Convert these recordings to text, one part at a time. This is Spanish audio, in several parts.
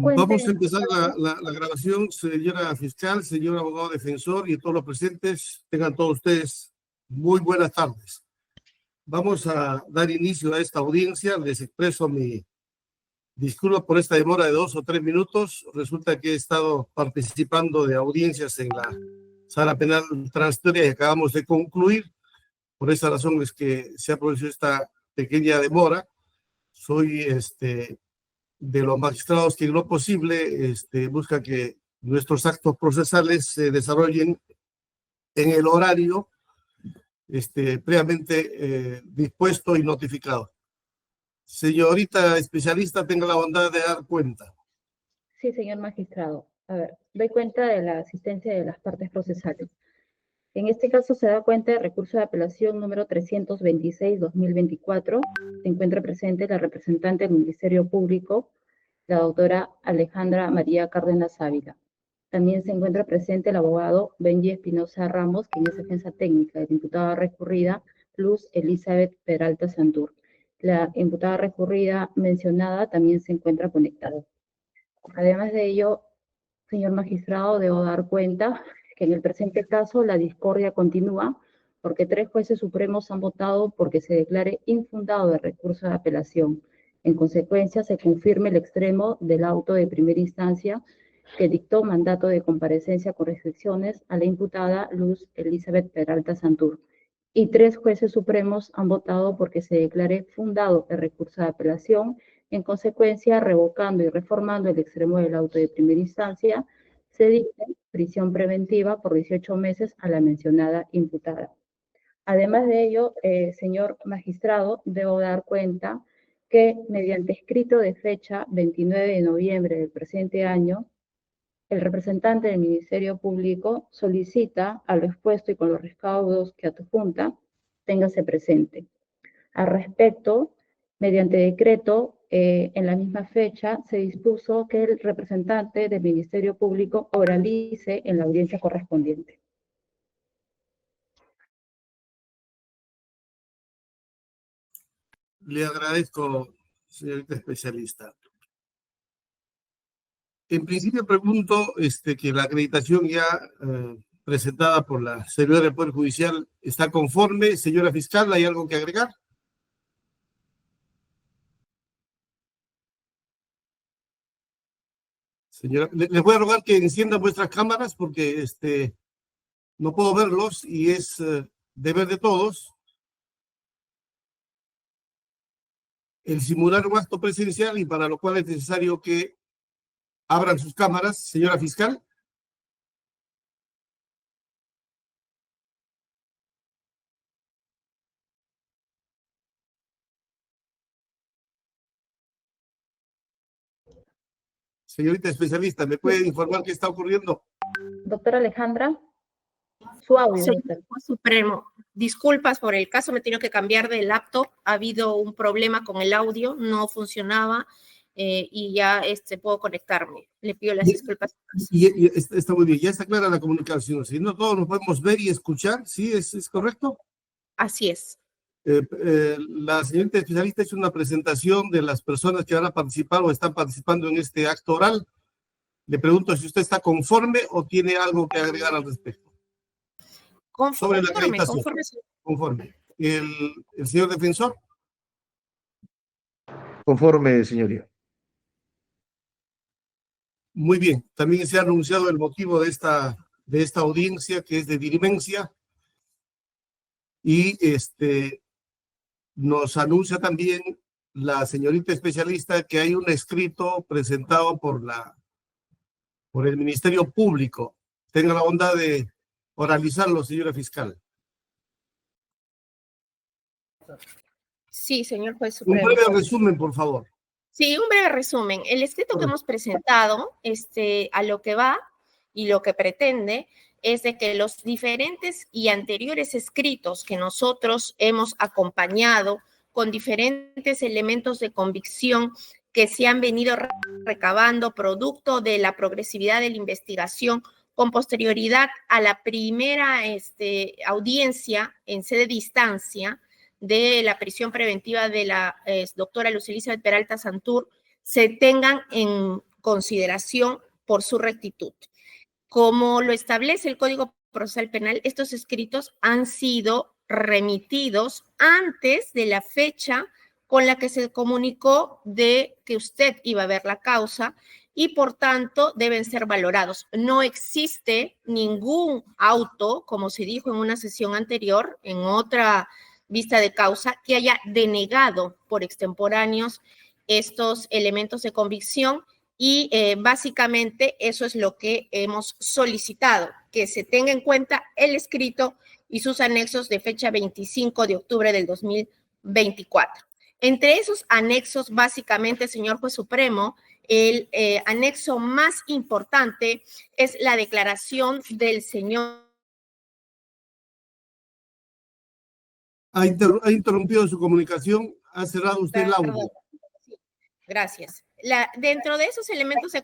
Vamos a empezar la grabación, señora fiscal, señor abogado defensor y todos los presentes. Tengan todos ustedes muy buenas tardes. Vamos a dar inicio a esta audiencia. Les expreso mi disculpa por esta demora de 2 o 3 minutos. Resulta que he estado participando de audiencias en la Sala Penal Transitoria y acabamos de concluir. Por esa razón es que se ha producido esta pequeña demora. Soy de los magistrados que en lo posible busca que nuestros actos procesales se desarrollen en el horario previamente dispuesto y notificado. Señorita especialista, tenga la bondad de dar cuenta. Sí, señor magistrado. A ver, doy cuenta de la asistencia de las partes procesales. En este caso se da cuenta del recurso de apelación número 326-2024. Se encuentra presente la representante del Ministerio Público, la doctora Alejandra María Cárdenas Ávila. También se encuentra presente el abogado Benji Espinosa Ramos, quien es defensa técnica de la imputada recurrida Luz Elizabeth Peralta Santur. La imputada recurrida mencionada también se encuentra conectada. Además de ello, señor magistrado, debo dar cuenta que en el presente caso la discordia continúa porque 3 jueces supremos han votado porque se declare infundado el recurso de apelación. En consecuencia, se confirme el extremo del auto de primera instancia que dictó mandato de comparecencia con restricciones a la imputada Luz Elizabeth Peralta Santur. Y 3 jueces supremos han votado porque se declare fundado el recurso de apelación. En consecuencia, revocando y reformando el extremo del auto de primera instancia, se dicta prisión preventiva por 18 meses a la mencionada imputada. Además de ello, señor magistrado, debo dar cuenta que mediante escrito de fecha 29 de noviembre del presente año, el representante del Ministerio Público solicita a lo expuesto y con los recaudos que adjunta, téngase presente. Al respecto, mediante decreto, en la misma fecha, se dispuso que el representante del Ministerio Público oralice en la audiencia correspondiente. Le agradezco, señorita especialista. En principio pregunto que la acreditación ya presentada por la servidora del Poder Judicial está conforme. Señora fiscal, ¿hay algo que agregar? Señora, les voy a rogar que enciendan vuestras cámaras porque no puedo verlos y es deber de todos el simular un acto presencial y para lo cual es necesario que abran sus cámaras. Señora fiscal. Señorita especialista, ¿me puede informar qué está ocurriendo? Doctora Alejandra, su audio. Señor Juez Supremo, disculpas por el caso, me he tenido que cambiar de laptop, ha habido un problema con el audio, no funcionaba y ya puedo conectarme. Le pido las disculpas. Y está muy bien, ya está clara la comunicación, si no todos nos podemos ver y escuchar, ¿sí? ¿Es correcto? Así es. La señorita especialista hizo una presentación de las personas que van a participar o están participando en este acto oral. Le pregunto si usted está conforme o tiene algo que agregar al respecto. Sobre la acreditación. Conforme. ¿El señor defensor? Conforme, señoría. Muy bien. También se ha anunciado el motivo de esta audiencia, que es de diligencia. Y nos anuncia también la señorita especialista que hay un escrito presentado por el Ministerio Público. Tenga la bondad de oralizarlo, señora fiscal. Sí, señor Juez Supremo. Un breve resumen, por favor. Sí, un breve resumen. El escrito que hemos presentado, a lo que va y lo que pretende es de que los diferentes y anteriores escritos que nosotros hemos acompañado con diferentes elementos de convicción que se han venido recabando producto de la progresividad de la investigación con posterioridad a la primera audiencia en sede de instancia de la prisión preventiva de la doctora Luz Elizabeth Peralta Santur, se tengan en consideración por su rectitud. Como lo establece el Código Procesal Penal, estos escritos han sido remitidos antes de la fecha con la que se comunicó de que usted iba a ver la causa y por tanto deben ser valorados. No existe ningún auto, como se dijo en una sesión anterior, en otra vista de causa, que haya denegado por extemporáneos estos elementos de convicción y básicamente eso es lo que hemos solicitado, que se tenga en cuenta el escrito y sus anexos de fecha 25 de octubre del 2024. Entre esos anexos, básicamente, señor Juez Supremo, el anexo más importante es la declaración del señor. Ha interrumpido su comunicación, ha cerrado usted el audio. Sí, gracias. Dentro de esos elementos de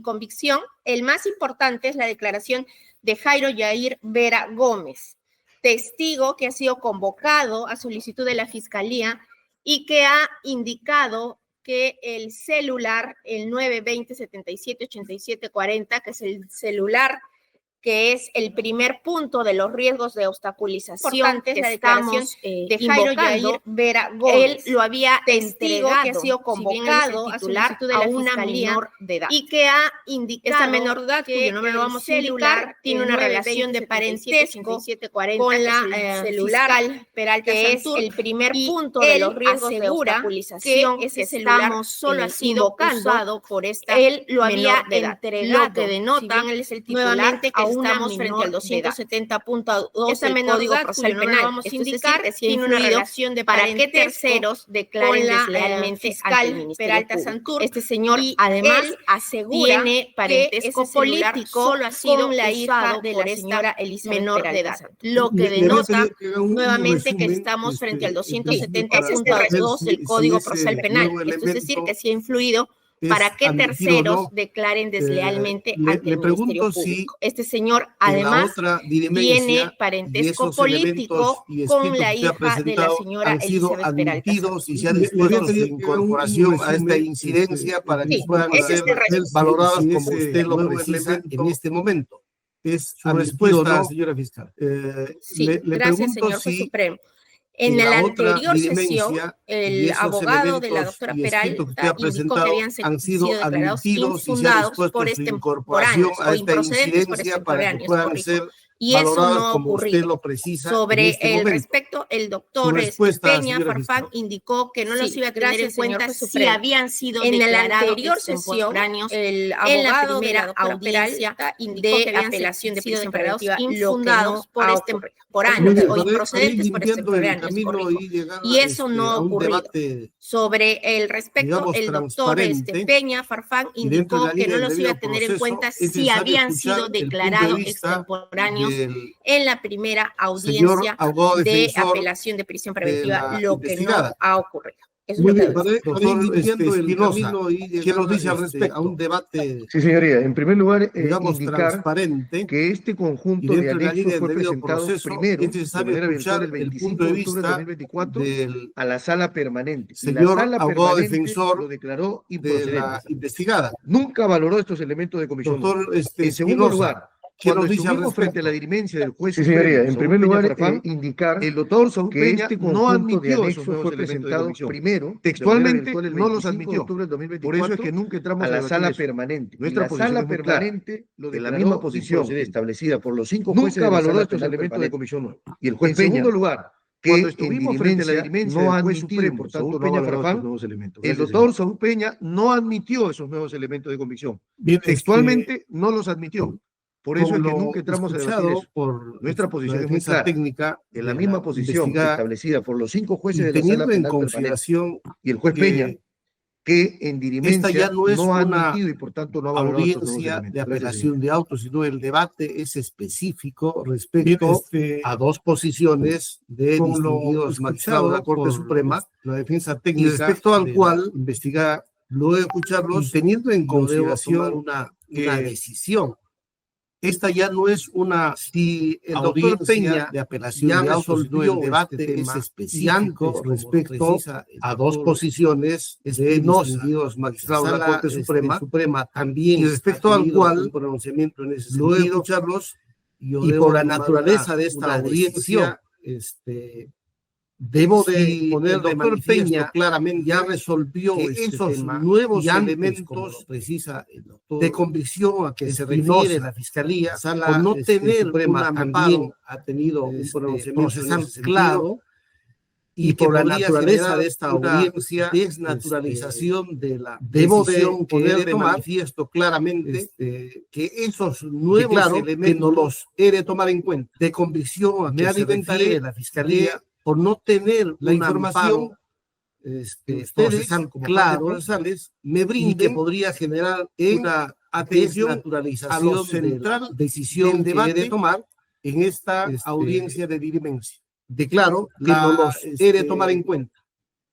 convicción, el más importante es la declaración de Jairo Yair Vera Gómez, testigo que ha sido convocado a solicitud de la Fiscalía y que ha indicado que el celular, el 920-77-87-40, que es el celular que es el primer punto de los riesgos de obstaculización que la estamos de Jairo Yair Vera Gómez. Él lo había entregado, que ha sido convocado a solicitud de la Fiscalía menor de edad y que ha indicado esta menor de edad, cuyo nombre lo vamos a indicar, tiene una relación de parentesco con la celular Peralta que es el primer punto de los riesgos de obstaculización que ese celular solo ha sido usado por esta él lo había entregado, lo que denota nuevamente que estamos frente al 270.2 del Código Procesal Penal. Vamos a indicar que tiene una relación de para qué terceros declaren deslealmente fiscal Peralta Santur. Este señor además asegura tiene parentesco político solo ha sido la hija de la señora Elizabeth menor de edad, lo que denota nuevamente que estamos frente al 270.2 del Código Procesal Penal. Esto es decir, que sí ha influido para que terceros declaren deslealmente ante el Ministerio Público. Este señor, además, tiene parentesco político con la hija de la señora Elizabeth Peralta. Y se ha dispuesto su incorporación a esta incidencia para que puedan ser valoradas como usted lo precisa en este momento. Es su respuesta, señora fiscal. Sí, gracias, señor Juez Supremo. En la anterior sesión, el abogado de la doctora Peralta indicó que habían sido declarados infundados por extemporáneos o improcedentes por extemporáneos. Y eso no ha ocurrido. Sobre el respecto, el doctor Peña Farfán indicó que no los iba a tener en cuenta si habían sido declarados. En la anterior sesión, el abogado de la doctora Peralta indicó que apelación de prisión preventiva infundados por extemporáneos o improcedentes por extemporáneos. Y eso no ha ocurrido. Sobre el respecto, el doctor Peña Farfán indicó que no los iba a tener en cuenta si habían sido declarados extemporáneos en la primera audiencia de apelación de prisión preventiva, lo que no ha ocurrido. Eso Muy es bien, lo que para ir viendo el camino ¿qué nos dice al respecto? A un debate, sí, señoría. En primer lugar, digamos, indicar transparente, que este conjunto de anexos fue presentado primero, es necesario escuchar el 25 punto de de octubre de vista 2024 del a la sala permanente. Y señor la sala abogado permanente defensor lo declaró de improcedente. la investigada. Nunca valoró estos elementos de comisión. Doctor En segundo lugar, ¿qué cuando nos dice al estuvimos frente a la respecto? dirimencia del juez Sí, supremo, señoría. En primer lugar, indicar el doctor Saúl que Peña este no conjunto admitió de esos anexos nuevos fue elementos de presentado comisión. primero, Textualmente, el no los 25 de admitió. octubre del 2024, Por eso es que nunca entramos a la debatir sala eso. permanente. Nuestra La posición sala es muy clara. permanente lo En la declaró misma posición improcedente. establecida por los 5 jueces Nunca de la valoró sala estos penal elementos de permanente. comisión. Y el juez En Peña, segundo lugar, cuando que estuvimos frente a la dirimencia no del ha juez admitido supremo, por Saúl tanto no Peña ha valorado Farfán, estos nuevos elementos. el Gracias, doctor señor. Saúl Peña no admitió esos nuevos elementos de comisión. Bien, Textualmente no los admitió. Por eso es que como nunca entramos a debatir escuchado eso. por Nuestra la posición es muy defensa clara. técnica En la de misma la posición investigada, establecida por los 5 y jueces de la sala teniendo en penal permanente consideración y el juez Peña, que que en esta dirimencia ya no es no ha una admitido y por tanto no ha valorado estos nuevos audiencia elementos. de Gracias, apelación de autos, sino el debate es específico respecto a dos posiciones de distinguidos magistrados de la Corte Suprema, la defensa técnica, y respecto al cual investigar, luego de escucharlos, y teniendo en consideración una decisión. esta ya no es una Si el doctor audiencia Peña de apelación ya de resolvió el debate este es tema específico y antes, respecto a dos posiciones de Espinosa, distinguidos magistrados de la Sala Corte Suprema también y respecto ha al tenido cual un pronunciamiento en ese luego de sentido, escucharlos yo y debo por la tomar naturaleza de esta una audiencia, decisión. debo de Si poner el de doctor manifiesto Peña claramente ya resolvió que este esos tema nuevos y antes, elementos como lo precisa el doctor de convicción a que se Espinosa, refiere la Fiscalía, la Sala por no tener Suprema un también amparo ha tenido un pronunciamiento procesal en ese sentido, claro y que por la podría naturaleza generar de esta una audiencia, desnaturalización de la debo de decisión que poner he de de tomar, manifiesto claramente que esos y nuevos claro, que no elementos los he de tomar en cuenta. de convicción a Me que se alimentaré refiere la Fiscalía de por no tener la un información amparo ustedes, procesal como claro, procesales me y brinden que podría generar una atención desnaturalización a lo de la central decisión del que he de debate tomar en esta este, audiencia de diligencia. declaro que no los he de tomar en cuenta.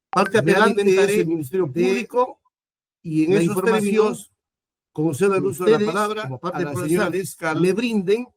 Parte Me apelante es alimentaré el Ministerio de Público y en la esos información términos concedo el que uso de la ustedes, palabra como a parte la procesal, señora fiscal me brinden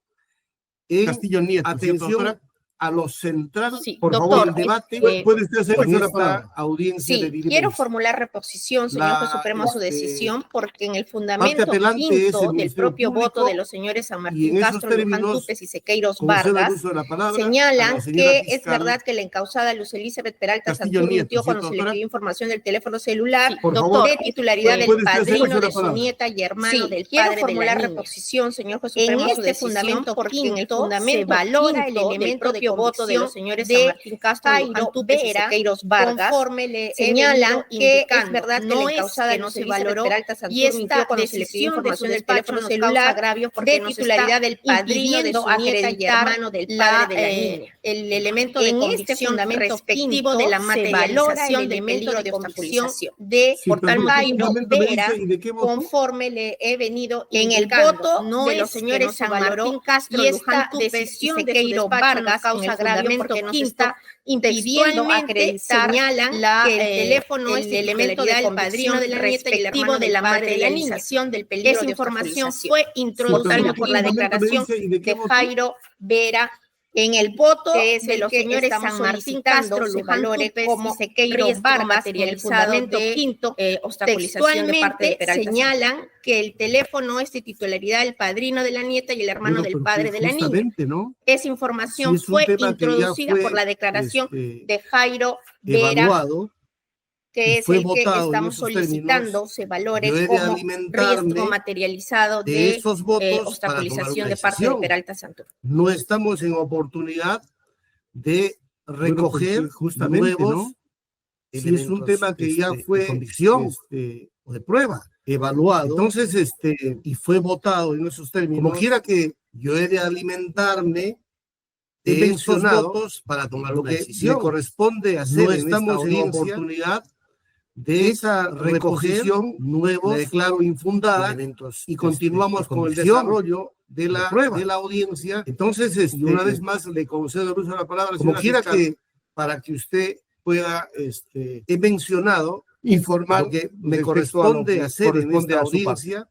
en Castillo Nieto, ¿cierto, atención doctora? a lo central Sí, Por doctor, favor, del debate ¿puede usted hacer en uso de la esta palabra? Audiencia de sí, diligencia. quiero formular reposición, señor juez supremo, a su decisión, porque en el fundamento apelante es el quinto del Ministerio propio Público, voto de los señores San y Martín en esos Castro, Luján términos Tupes y Sequeiros concedo el Vargas, uso de la palabra a la señalan señora que es fiscal verdad que la encausada Luz Elizabeth Peralta Castillo Santur Nieto, mintió cuando ¿cierto, se le doctora? pidió información del teléfono celular, Por doctor, favor, de titularidad del ¿puede usted hacer uso padrino de la de su palabra? nieta y hermano Sí, del quiero padre de la formular niña. reposición, señor juez En supremo, a su este decisión, fundamento porque en el quinto fundamento se valora el quinto del elemento de propio voto de los convicción señores San de Martín Castro, Luján Jairo Tupes y Vera, Sequeiros Vargas, conforme le he señalan venido que es indicando. verdad que No la es encausada que no Luz se Elizabeth valoró Peralta Santur y esta mintió cuando se le pidió decisión de información su del despacho teléfono nos causa celular agravio porque de nos titularidad está del padrino de impidiendo su nieta y acreditar hermano del padre de la niña. el elemento de En este convicción fundamento respectivo quinto de la se valora el materialización del elemento peligro de de convicción obstaculización de Sí, pero ¿qué Jairo fundamento me Vera, dice y de qué voto? conforme le he venido en el indicando. voto No de es los que señores no se San valoró Martín Castro, y Luján esta Tupes y decisión de su Sequeiros despacho Vargas nos causa en el agravio fundamento porque nos quinto está impidiendo textualmente acreditar señalan que el el teléfono es el de elemento titularidad de del padrino convicción de la nieta y el respectivo hermano de del la padre de la niña. materialización del peligro Esa de información obstaculización. fue Sí, pero introducida ¿qué por la fundamento me declaración dice y de qué de voto? Jairo Vera, En el voto que es de el los que señores estamos San Martín solicitando Castro, se Luján valore Tupes y como Sequeiros riesgo Vargas en el materializado fundamento de quinto obstaculización de parte de textualmente Peralta señalan que el teléfono es de titularidad del padrino de la nieta y el hermano Bueno, del pero padre que de la niña. justamente, ¿no? Esa Si información es un fue tema que ya introducida por fue la declaración este, de Jairo Vera, evaluado y que es fue el que votado en estamos esos términos, solicitando se yo valore he de como riesgo alimentarme materializado de de esos votos para tomar obstaculización una de parte de decisión. Peralta Santur. No estamos en oportunidad de recoger Bueno, justamente, nuevos, ¿no? si es un tema que ya de fue convicción o de prueba, evaluado, entonces, y fue votado en esos términos, como quiera que yo he de alimentarme he de esos mencionado votos para tomar lo una que decisión. me corresponde hacer No en esta estamos en audiencia oportunidad de esa recoger reposición nuevos la declaro infundada elementos y y continuamos de con el convicción, desarrollo de la prueba. audiencia. Entonces, Y una vez más le concedo el uso de la palabra, como señora quiera fiscal, que para que usted pueda he mencionado informar lo que me respecto corresponde a lo que hacer en corresponde esta a su audiencia,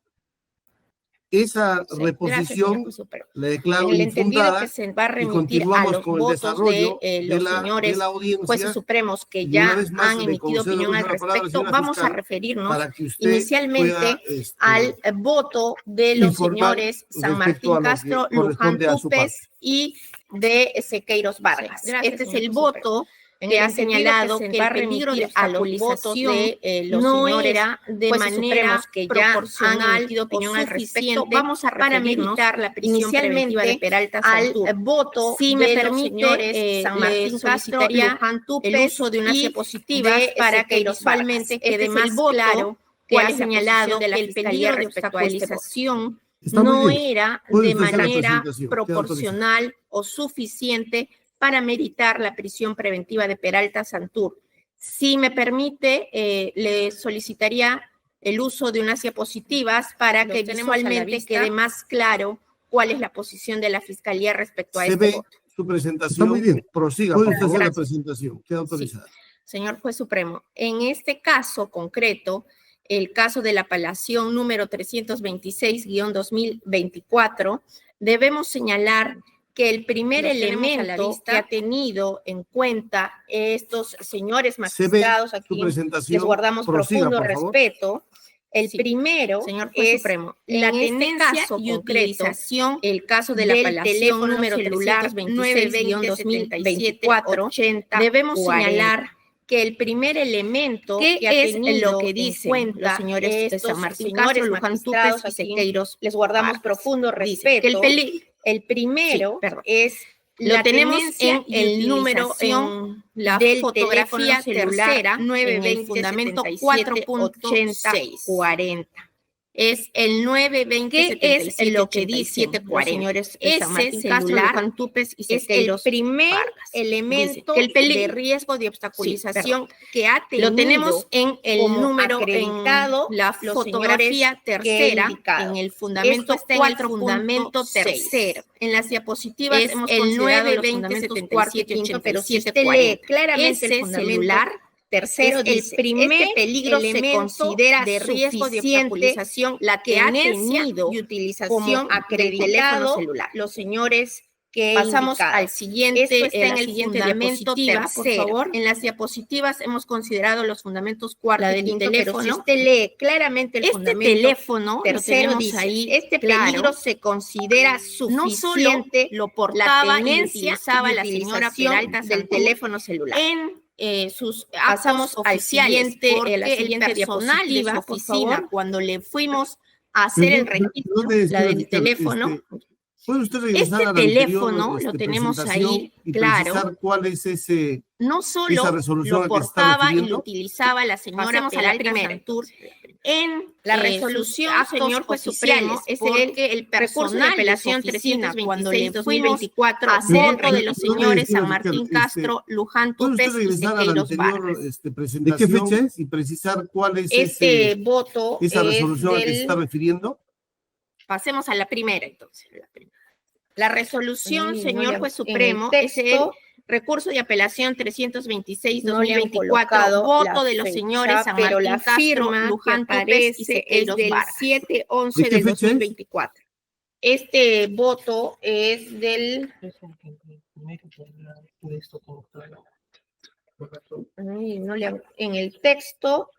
esa Sí, gracias, señor reposición juez supremo. la En declaro el entendido infundada que se va a y remitir a continuamos los con el votos de desarrollo los de señores la jueces audiencia. supremos que Y una ya vez más han le emitido concedo el opinión uso al de la palabra, respecto, señora vamos a fiscal, referirnos para que usted inicialmente pueda al voto de los informar señores San respecto Martín a lo que Castro, Luján corresponde a su parte. Tupes y de Sequeiros Vargas. Sí, gracias, Este es señor el juez supremo. voto En que el ha entendido señalado que se que va el a peligro de remitir a los obstaculización votos de los no señores era de jueces manera supremos que ya han proporcional emitido opinión o al respecto. suficiente Vamos a para referirnos meritar la prisión preventiva de inicialmente Peralta al Santur. voto Si me de los permite, señores San le Martín Castro, solicitaría Luján el Tupes uso de unas y diapositivas de para que Sequeiros visualmente Vargas. quede Este es más el voto claro que cuál ha es la señalado posición de la que el Fiscalía peligro de respecto a este voto. obstaculización Está muy no bien. era Puede de usted hacer la manera presentación. Queda autorizado. proporcional o suficiente para meritar la prisión preventiva de Peralta Santur. Si me permite, le solicitaría el uso de unas diapositivas para Los que tenemos a la visualmente vista. quede más claro cuál es la posición de la Fiscalía respecto a Se este ve voto. su presentación. Está muy bien. Prosiga, Puede por usted favor. hacer la Gracias. presentación. Queda autorizada. Señor Juez Supremo, en este caso concreto, el caso de la apelación número 326-2024, debemos señalar que el primer Lo tenemos a la elemento vista. que ha tenido en cuenta estos señores Se ve magistrados, su aquí presentación. les guardamos Prosiga, profundo por favor. respeto. El Sí, primero, señor juez es supremo, la en este tenencia caso y concreto, utilización el caso de la del apelación teléfono número celular 920-2024, debemos señalar que el primer elemento ¿Qué que ha es tenido lo que en dicen cuenta los señores de estos San Martín señores Castro, Luján magistrados Túpez y aquí, Sequeiros les guardamos Vargas? profundo Dice que respeto. El primero Sí, perdón. es Lo la tenemos tenencia en y el número, utilización en la del fotografía teléfono celular tercera en el fundamento 4.8040. Es el 920 ¿Qué es lo que dicen los señores de San Martín Castro, celular Luján Túpez y es el Sequeiros primer Vargas? elemento Dice que el de riesgo de obstaculización que ha tenido. Lo tenemos en el como número, acreditado en la los fotografía señores que he tercera, indicado. en el fundamento Esto está en el 4.6. fundamento tercero. En las diapositivas Es hemos el considerado los 920, fundamentos 77, cuarto y quinto, pero si 87, usted lee 40. claramente el Ese fundamento celular tercero, es el dice, primer este peligro se elemento considera de riesgo de suficiente obstaculización la que ha tenencia tenido y y utilización utilización del teléfono acreditado celular. los señores que he Pasamos indicado. al siguiente, Esto está en la el siguiente fundamento diapositiva, por tercero. favor. En las diapositivas hemos considerado los fundamentos cuarto La y del quinto, pero si teléfono. usted lee claramente el Este fundamento teléfono lo tercero, tenemos dice, ahí, este claro. peligro se considera No suficiente solo lo portaba y tenencia utilizaba y la señora utilización Peralta del Santur teléfono celular. en sus Pasamos actos al oficiales, siguiente, porque la el siguiente personal de su diapositiva, por oficina, favor. cuando le fuimos a hacer el registro, la del teléfono, ¿Puede usted regresar este a la anterior, teléfono lo tenemos presentación ahí, y claro. precisar cuál es No esa solo resolución a lo que se está portaba y lo refiriendo? utilizaba la señora Pasemos a la Peralta primera, Santur en La sus resolución, actos señor juez supremo, oficiales, es porque el recurso de personal apelación de su oficina, 326-2024 cuando le fuimos a hacer el voto de los registro, señores no San me Martín decida, Castro, Luján ¿Puede usted Túpez y regresar a la Sequeiros anterior Vargas. presentación? ¿De qué fecha es? Y precisar cuál es Este voto esa es resolución a que se está del... refiriendo. Pasemos a la primera, entonces. La resolución, Ay, no señor le- juez en el supremo, es el texto recurso de apelación no le han 326-2024, colocado voto la de los fecha, señores San pero Martín la Castro, firma Luján que Túpez y aparece es Sequeiros del Vargas. 7/11 ¿De qué del fecha es? 2024. Este voto es del... Ay, no le han- en el texto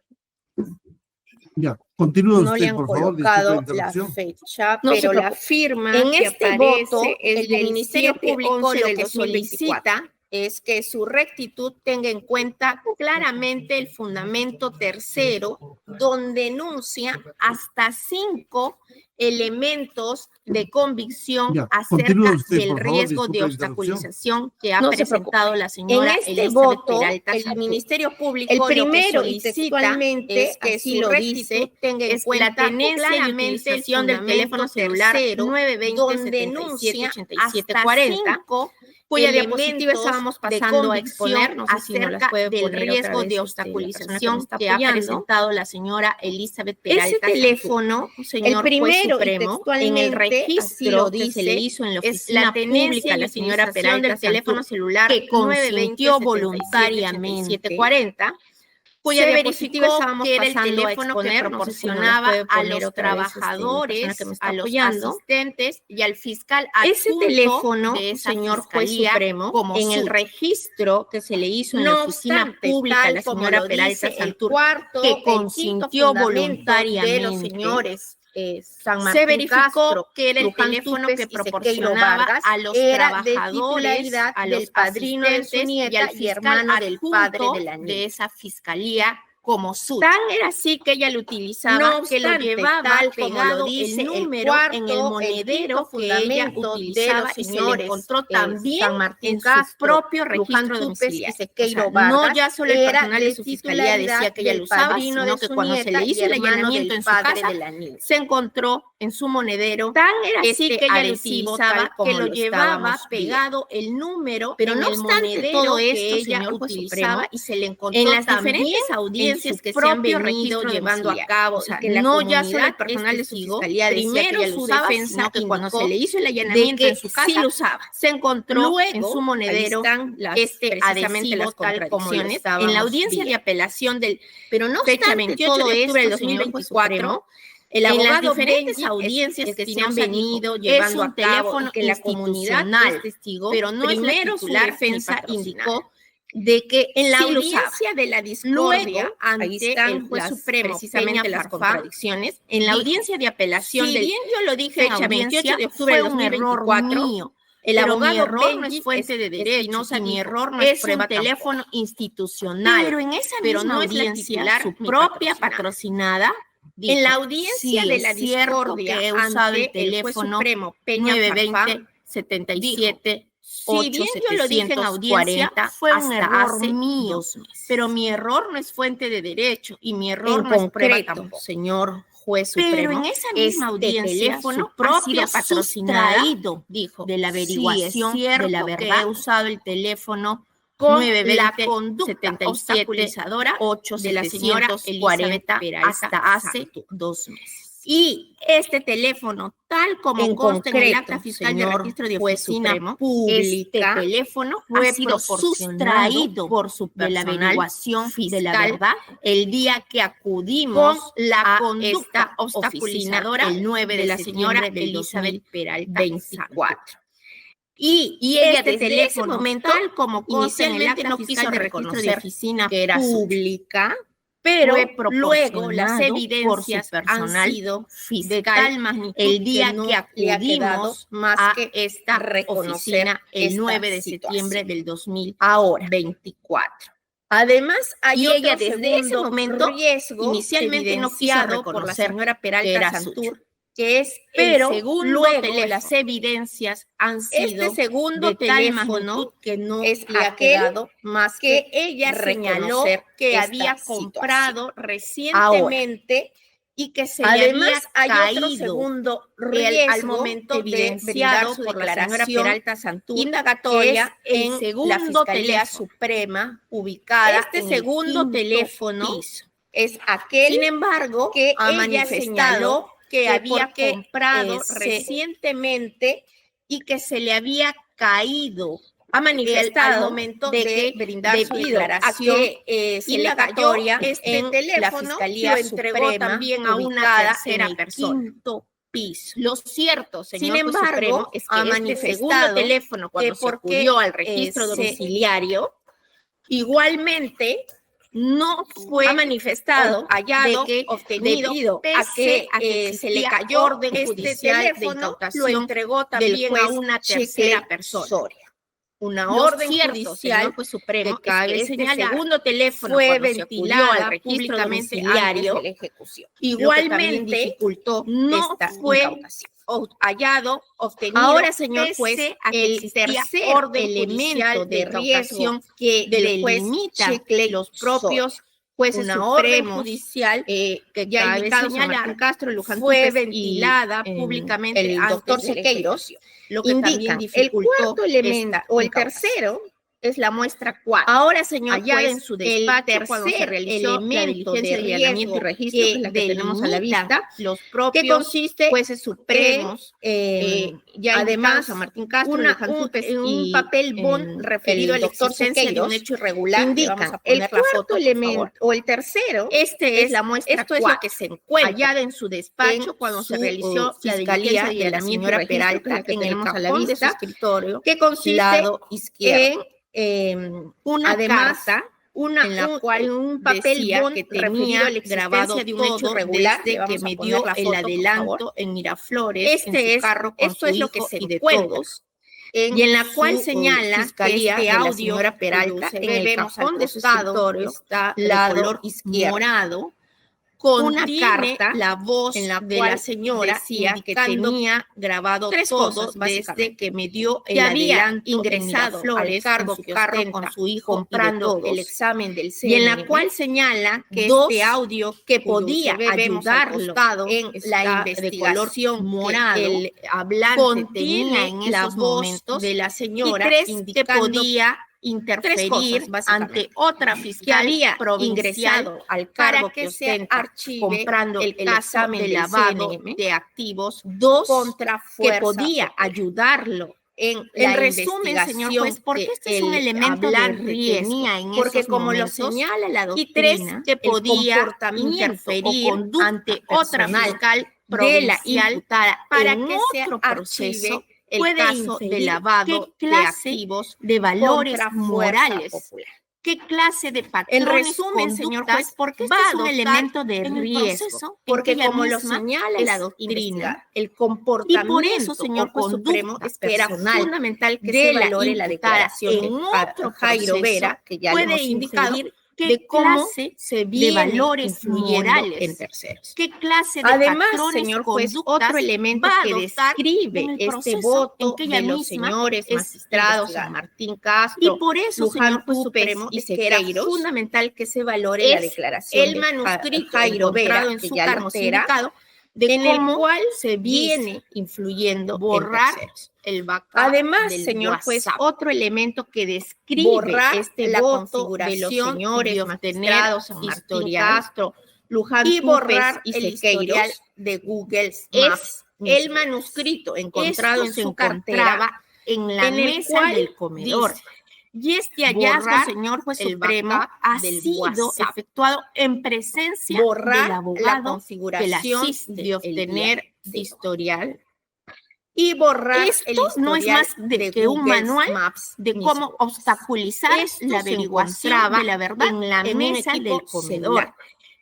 Ya, continúe no le usted, han por favor. colocado Disculpe la la interrupción. fecha, No se pero la preocupe. firma En que este aparece voto, es el del Ministerio 7/11 Público lo del que 2024. solicita Es que su rectitud tenga en cuenta claramente el fundamento tercero, donde enuncia hasta 5 elementos de convicción Ya, acerca continúe usted, del por favor, riesgo disculpe de la interrupción. obstaculización que ha No se presentado la En señora este Elizabeth voto, Peralta el Santur. Ministerio Público El lo que primero y solicita textualmente es que así su lo rectitud dice, tenga en es cuenta la tenencia y claramente el utilización del teléfono celular tercero, 920 donde enuncia 77 hasta 40, 5 cuya diapositiva elementos estábamos de pasando a exponer, convicción no sé si nos las acerca puede del poner otra riesgo vez, de la persona que me obstaculización está que ha apoyando. presentado la señora Elizabeth Peralta Ese Santur. teléfono, El señor juez primero y supremo, en el textualmente así registro lo que se le dice, hizo en la es oficina la tenencia pública y la señora utilización Peralta del teléfono Santur, celular que consintió 920-77-87-40, voluntariamente, cuya se diapositiva verificó estábamos que era el pasando a teléfono que exponer, no sé si nos las proporcionaba puede a poner los otra vez, la trabajadores, persona que me está a los apoyando, asistentes y al fiscal ese adjunto teléfono, de esa señor juez fiscalía supremo, como en el suyo. registro que se le hizo en la No oficina obstante, pública tal la como señora lo Peralta dice el Santur, cuarto, que el quinto consintió fundamento de voluntariamente, los señores San se Martín verificó Castro, que era el Luján teléfono Túpez que y Sequeiro proporcionaba Vargas, a los era de trabajadores, titularidad a del los padrino de su asistentes y nieta al y fiscal hermano del padre adjunto de la niña. de esa fiscalía como suyo. Tan era así que ella lo utilizaba, No que lo obstante, llevaba tal como pegado lo dice el el número cuarto, en el el monedero quinto que ella fundamento de utilizaba los y se le señores, encontró también San Martín en Castro, su propio Luján registro Túpez y domiciliario. Sequeiro No Vargas, ya solo el era personal de de su fiscalía decía que ella lo del usaba, padrino sino de que su cuando se nieta le y hizo el hermano allanamiento del en su padre casa, de la niña. se encontró en su monedero Tan era así este que ella lo adhesivo utilizaba tal como que lo llevaba estábamos pegado el número Pero en no el obstante monedero todo que esto, ella señor juez utilizaba supremo, y se le encontró en las también diferentes en audiencias su que se han propio venido registro llevando a domiciliario. cabo, O sea, que la no ya solo el comunidad personal es de su testigo, fiscalía decía que primero ella lo su usaba, defensa sino que cuando se indicó le hizo el de allanamiento que en su casa, sí lo usaba. se encontró Luego, en su monedero ahí están las, precisamente adhesivo las tal como lo contradicciones. En estábamos la audiencia viendo. de apelación del Pero no fecha obstante 28 todo de octubre del esto, señor juez 2024, supremo, El abogado en las diferentes Benji audiencias que se han Espinosa venido dijo, llevando es un a cabo teléfono y que la comunidad institucional, es testigo, pero no es la primero su titular ni defensa patrocinada. indicó de que En la sí lo sabe. audiencia de la discordia Luego, ahí ante están el juez las, supremo precisamente Peña las Farfán, contradicciones. en la Dijo, audiencia de apelación si del bien yo lo dije en fecha audiencia, 28 de octubre fue de un error 2024, mío. el Pero mi abogado error no Benji es fuente de derecho Espinosa y mi dijo, error no es es prueba un teléfono tampoco. institucional, Pero en esa pero misma no es la audiencia, titular su ni propia patrocinada. patrocinada dijo, En la audiencia sí, de la es cierto discordia que he usado el ante el juez teléfono supremo Peña Farfán, 920-77, si bien yo lo dije en audiencia, fue un hasta error hace mío, 2 meses. pero mi error no es fuente de derecho y mi error En no es prueba concreto, tampoco. señor juez Pero supremo, en esa misma audiencia, teléfono su propia ha sido patrocinada, sustraído, dijo, de la averiguación sí, es cierto de la que verdad he usado el teléfono con 920 la conducta 77 obstaculizadora de la señora 8740 Elizabeth Peralta hasta hace Santos. 2 meses. Y este teléfono, tal como En consta en el concreto, acta fiscal de señor registro de juez oficina supremo, pública, este teléfono fue ha sido sustraído por su de la personal averiguación fiscal de la verdad el día que acudimos con la a conducta esta obstaculizadora oficina el 9 de la señora septiembre del Elizabeth Peralta 2024. Y ella este desde teléfono, ese momento, tal como consta en el inicialmente acta no fiscal quiso de registro de reconocer oficina que era suyo, pública, pero fue luego las proporcionado evidencias por su han personal sido de fiscal tal magnitud el día no que le ha quedado acudimos más a que esta reconocer oficina el esta 9 de septiembre situación. del Ahora, 2024. además, hay Y otro ella desde ese segundo momento riesgo inicialmente no quiso evidenciado por la reconocer señora que Peralta era Santur, suyo. que es Pero el segundo luego teléfono. las evidencias han sido Este segundo de tal teléfono magnitud que no es le ha aquel quedado más que que ella señaló reconocer que esta había situación. comprado recientemente y que se le Además, había hay otro caído segundo al riesgo momento de evidenciado brindar su por la señora declaración Peralta Santur, indagatoria que es en el segundo la Fiscalía teléfono. Suprema ubicada Este en segundo el quinto teléfono piso. es aquel Sin embargo, que ha ella manifestado señaló que había porque, comprado se recientemente y que se le había caído ha al manifestado momento de de que brindar su debido a declaración que se le indagatoria cayó este en la teléfono, Fiscalía lo entregó Suprema también a una ubicada tercera en el persona. quinto piso. Lo cierto, Sin señor juez embargo, supremo, es ha que este segundo manifestado teléfono, cuando se porque, acudió al registro se- domiciliario, igualmente no fue ha manifestado hallado, de que obtenido, debido pese a que se le existía cayó orden este judicial de teléfono, lo incautación entregó del también a juez una Chicle tercera persona. Soria. Una Lo orden cierto, judicial señor juez supremo, que cabe es que este señalar segundo teléfono fue cuando se acudió al ventilada registro públicamente domiciliario, antes de la ejecución, lo que también igualmente dificultó no esta fue incautación. hallado, obtenido, Ahora, señor pese juez, a que el existía tercer orden elemento judicial de riesgo que del juez delimita Chicle los propios jueces una orden supremos, judicial que ya cabe indicado San señalar, Martín Castro, Luján fue Túpez ventilada y, públicamente el antes doctor de la Sequeiros, ejecución, lo que indican también el dificultó cuarto elemento esta o el incautación. tercero Es la muestra 4. Ahora, señor Hallada juez, en su el despacho cuando se tercer realizó la elemento diligencia de de allanamiento y riesgo registro, que es la que tenemos a la delimita vista, los que propios consiste jueces supremos, ya además, indicados San Martín Castro, Luján Túpez en un y papel bond referido a el la doctor existencia de un Sequeiros, hecho irregular, le indican vamos a el poner la cuarto foto, por elemento favor. o el tercero. Este es la muestra esto es 4, lo que se encuentra hallada en su despacho en cuando se su, realizó la fiscalía diligencia de de la allanamiento y señora registro, que es la Peralta que en el tenemos a la cajón de su vista, escritorio, que consiste lado izquierdo. una Además, carta en la cual en un papel decía bond que referido a la grabado existencia de un hecho todo irregular, desde le vamos que a me poner dio la el foto, por adelanto favor. en Miraflores, en su carro con Esto su es lo que hijo se y de encuentra todos, en y en la cual su, señala que fiscalía este de la audio señora Peralta, que en el vemos cajón al de su costado escritorio, está de lado color izquierdo, morado, una contiene carta la voz en la de cual la señora decía que indicando tenía grabado tres todo cosas, desde básicamente. que me dio que el había adelanto ingresado en Miraflores, al cargo en su que carro ostenta, con su hijo comprando y de todos, el examen del y CNN, en la cual señala que dos, este audio que cuyo podía USB vemos al ayudarlo costado en está la de color investigación morado, que el hablante tenía contiene en la esos voz momentos, de la señora y tres, que indicando podía interferir tres cosas, básicamente. ante otra que fiscal había provincial ingresado al para cargo que se ostenta, archive comprando el el caso examen de del lavado CNM. de activos Dos, contra que Fuerza podía Popular. ayudarlo en En la resumen, señor juez, porque este es un elemento de riesgo, porque como lo señala la y tres, doctrina, que el podía comportamiento interferir o conducta ante otra personal fiscal de la provincial imputada para en que se otro archive proceso el puede caso de inferir lavado qué de clase activos de valores contra Fuerza morales, Popular. qué clase de En patrones, resumen, señor juez, conductas, porque este va es a un adoptar elemento de en el riesgo, proceso, porque porque como lo misma señala es la doctrina, investigada. el Y comportamiento por eso, señor o juez supremo supremo, es que era personal fundamental que de se la valore la imputada declaración en de otro Jairo proceso Vera, que ya lo puede hemos indicado, inferir qué de cómo clase se de viene valores influyendo morales, en terceros. qué clase de Además, patrones, señor juez, conductas otro elemento va a que adoptar describe en el este proceso en voto que ella de los misma señores es magistrados investigada. San Martín Y Castro, por eso, Luján señor juez Tupes supremo, y es que era Sequeiros, fundamental que se valore la es declaración el de manuscrito Jairo Vera, encontrado en que su ya lo cargo altera, sindicado, de en el cómo cual se viene dice influyendo borrar en terceros. el backup Además, del señor juez, WhatsApp. otro elemento que describe Borrar este la voto de los configuración señores de obtener magistrados San Martín historial Castro, Luján y Tupes borrar y el historial Sequeiros de Google es Maps el mismo. manuscrito encontrado Esto en se su encontraba cartera en la en el mesa cual del comedor. dice Y este hallazgo, borrar señor juez el supremo, backup ha del sido WhatsApp, efectuado en presencia borrar del la abogado que la configuración asiste de obtener el día historial y borrar Esto el no es historial más de que un Google manual Maps de mismo. cómo obstaculizar Esto la se averiguación encontraba de la verdad en la en mesa un del equipo comedor. celular.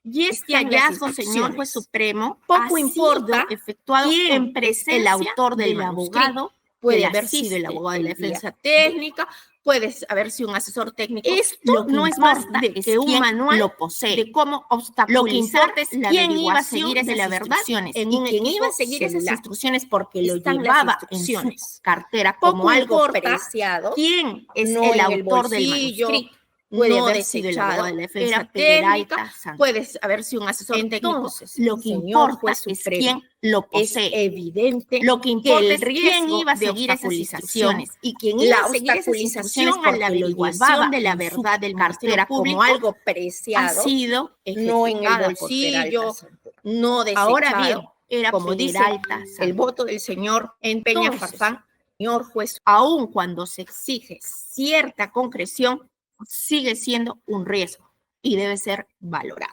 Y este Están las hallazgo, señor juez instrucciones. supremo, Poco ha importa sido efectuado quién en es presencia el autor del abogado Puede que haber la sido el asiste abogado de la el día defensa técnica, puede haber sido un asesor técnico. Esto Lo que no es más importa de es que un quién manual lo posee. de cómo Lo que obstaculizar importa es la quién iba a averiguación seguir de esas la verdad instrucciones en y un quién iba equipo a seguir esas celular. instrucciones porque lo Están las llevaba en su instrucciones. cartera Poco como algo importa preciado. quién es no el en el autor del bolsillo, manuscrito. puede No haber sido el abogado desechado, de la defensa era técnica, Peralta Santos. puede haber sido un asesor técnico. Entonces, lo que Señor importa juez es supremo, quién lo es posee. evidente Lo que importa el es quién riesgo iba a de seguir esas obstaculización. instrucciones y quién iba La a seguir esas instrucciones obstaculización a la porque lo averiguación llevaba de la en su verdad del cartera Ministerio Público como algo ha preciado, sido no en el ejecutada por bolsillo, Peralta Santos. no desechado. Ahora bien, era como dice Peralta el Santos. voto del señor Peña Entonces, Farfán, señor juez, aun cuando se exige cierta concreción, sigue siendo un riesgo y debe ser valorado.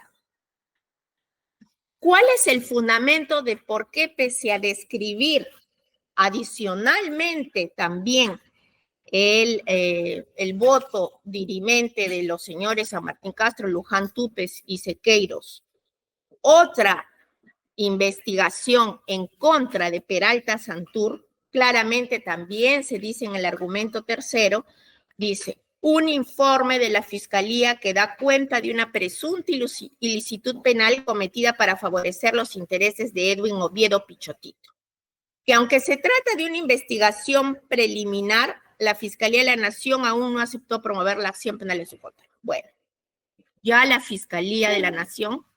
¿cuál es el fundamento de por qué, pese a describir adicionalmente también el voto dirimente de los señores San Martín Castro, Luján Tupes y Sequeiros, otra investigación en contra de Peralta Santur, claramente también se dice en el argumento tercero, dice, un informe de la Fiscalía que da cuenta de una presunta ilicitud penal cometida para favorecer los intereses de Edwin Oviedo Pichotito, que aunque se trata de una investigación preliminar, la Fiscalía de la Nación aún no aceptó promover la acción penal en su contra. Bueno, ya la Fiscalía de la Nación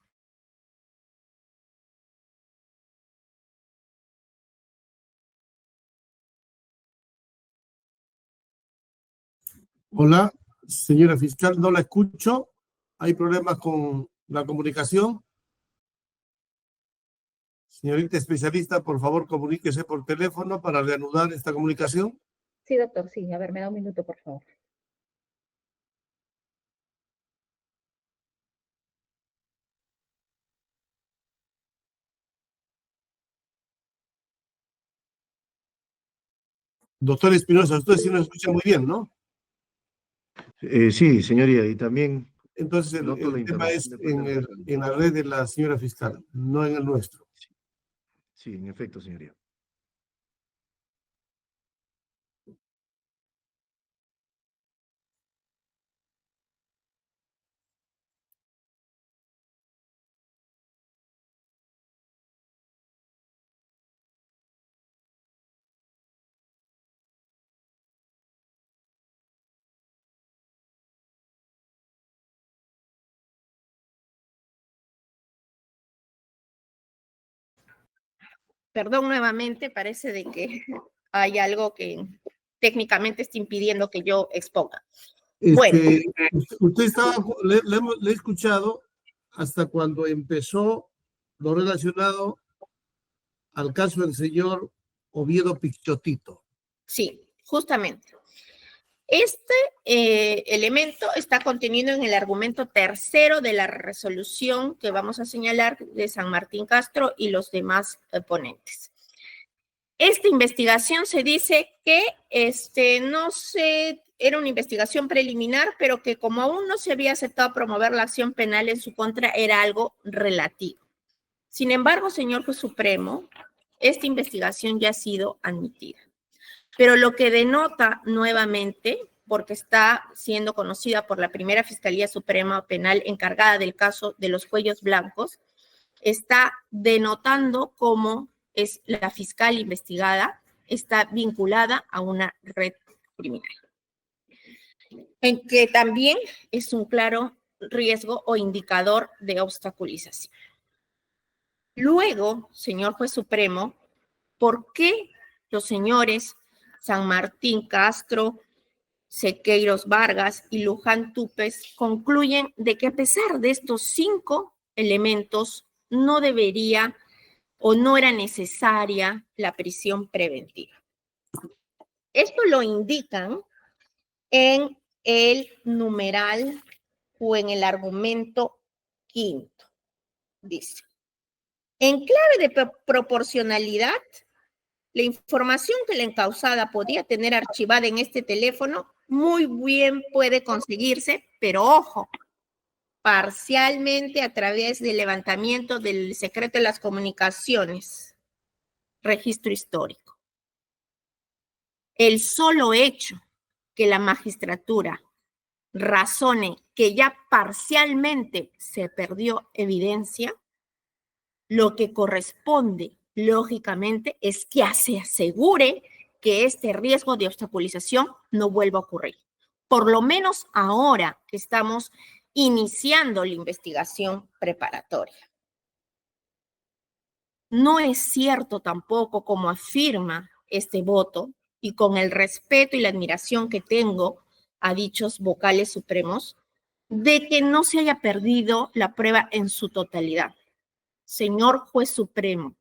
Hola, señora fiscal, no la escucho. ¿Hay problemas con la comunicación? Señorita especialista, por favor, comuníquese por teléfono para reanudar esta comunicación. Sí, doctor, sí. A ver, me da un minuto, por favor. Doctor Espinosa, usted sí nos escucha muy bien, ¿no? Sí, señoría, y también Entonces noto la el tema es intervención en la red de la señora fiscal, no en el nuestro. Sí, en efecto, señoría. perdón nuevamente, parece de que hay algo que técnicamente está impidiendo que yo exponga. Bueno, Usted estaba, le he escuchado hasta cuando empezó lo relacionado al caso del señor Oviedo Pichotito. sí. Justamente. Este elemento está contenido en el argumento tercero de la resolución que vamos a señalar de San Martín Castro y los demás ponentes. Esta investigación se dice que era una investigación preliminar, pero que como aún no se había aceptado promover la acción penal en su contra, era algo relativo. Sin embargo, señor juez supremo, esta investigación ya ha sido admitida. Pero lo que denota nuevamente, porque está siendo conocida por la primera Fiscalía Suprema Penal encargada del caso de los cuellos blancos, está denotando cómo es la fiscal investigada, está vinculada a una red criminal, en que también es un claro riesgo o indicador de obstaculización. Luego, señor juez supremo, ¿por qué los señores San Martín Castro, Sequeiros Vargas y Luján Túpez concluyen de que a pesar de estos 5 elementos no debería o no era necesaria la prisión preventiva? Esto lo indican en el numeral o en el argumento quinto. Dice, en clave de proporcionalidad, la información que la encausada podía tener archivada en este teléfono muy bien puede conseguirse, pero ojo, parcialmente a través del levantamiento del secreto de las comunicaciones, registro histórico. El solo hecho que la magistratura razone que ya parcialmente se perdió evidencia, lo que corresponde, lógicamente, es que se asegure que este riesgo de obstaculización no vuelva a ocurrir. Por lo menos ahora que estamos iniciando la investigación preparatoria. No es cierto tampoco, como afirma este voto, y con el respeto y la admiración que tengo a dichos vocales supremos, de que no se haya perdido la prueba en su totalidad. Señor juez supremo,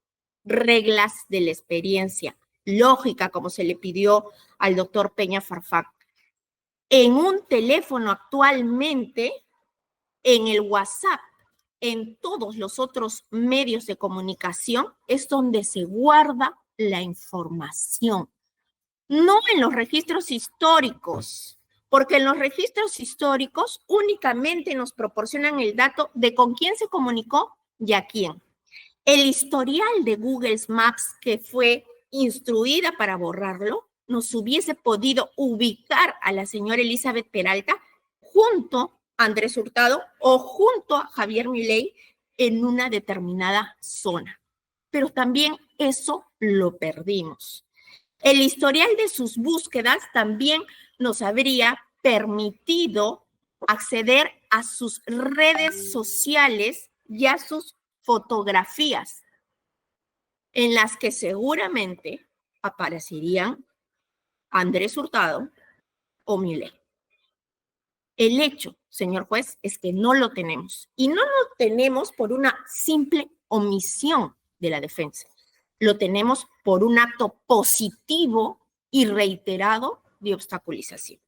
reglas de la experiencia, lógica como se le pidió al doctor Peña Farfán. En un teléfono actualmente, en el WhatsApp, en todos los otros medios de comunicación, es donde se guarda la información. No en los registros históricos, porque en los registros históricos únicamente nos proporcionan el dato de con quién se comunicó y a quién. El historial de Google Maps, que fue instruida para borrarlo, nos hubiese podido ubicar a la señora Elizabeth Peralta junto a Andrés Hurtado o junto a Javier Milei en una determinada zona. Pero también eso lo perdimos. El historial de sus búsquedas también nos habría permitido acceder a sus redes sociales y a sus fotografías, en las que seguramente aparecerían Andrés Hurtado o Milei. El hecho, señor juez, es que no lo tenemos. Y no lo tenemos por una simple omisión de la defensa. Lo tenemos por un acto positivo y reiterado de obstaculización.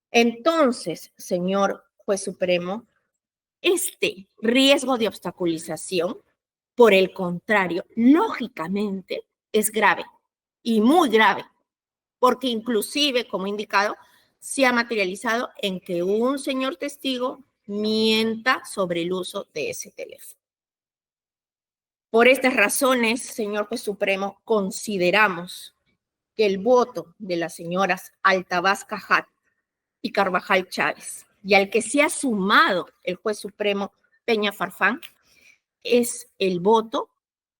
Entonces, señor juez supremo, este riesgo de obstaculización, por el contrario, lógicamente es grave y muy grave, porque inclusive, como he indicado, se ha materializado en que un señor testigo mienta sobre el uso de ese teléfono. Por estas razones, señor juez supremo, consideramos que el voto de las señoras Altabás Cajat y Carvajal Chávez, y al que se ha sumado el juez supremo Peña Farfán, es el voto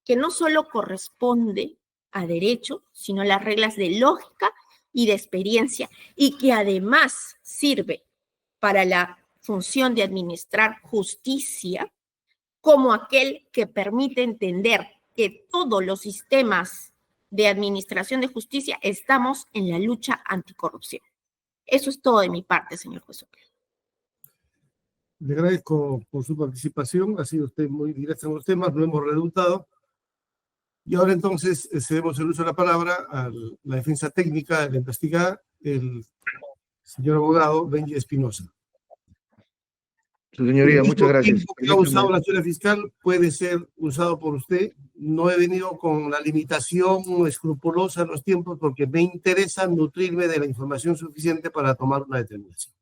que no solo corresponde a derecho, sino a las reglas de lógica y de experiencia, y que además sirve para la función de administrar justicia como aquel que permite entender que todos los sistemas de administración de justicia estamos en la lucha anticorrupción. Eso es todo de mi parte, señor juez supremo. Le agradezco por su participación. Ha sido usted muy directa en los temas, no hemos redundado. Y ahora entonces cedemos el uso de la palabra a la defensa técnica de la investigada, el señor abogado Benji Espinosa. Su señoría, El muchas mismo gracias. tiempo que ha usado la señora fiscal puede ser usado por usted. No he venido con la limitación escrupulosa en los tiempos porque me interesa nutrirme de la información suficiente para tomar una determinación.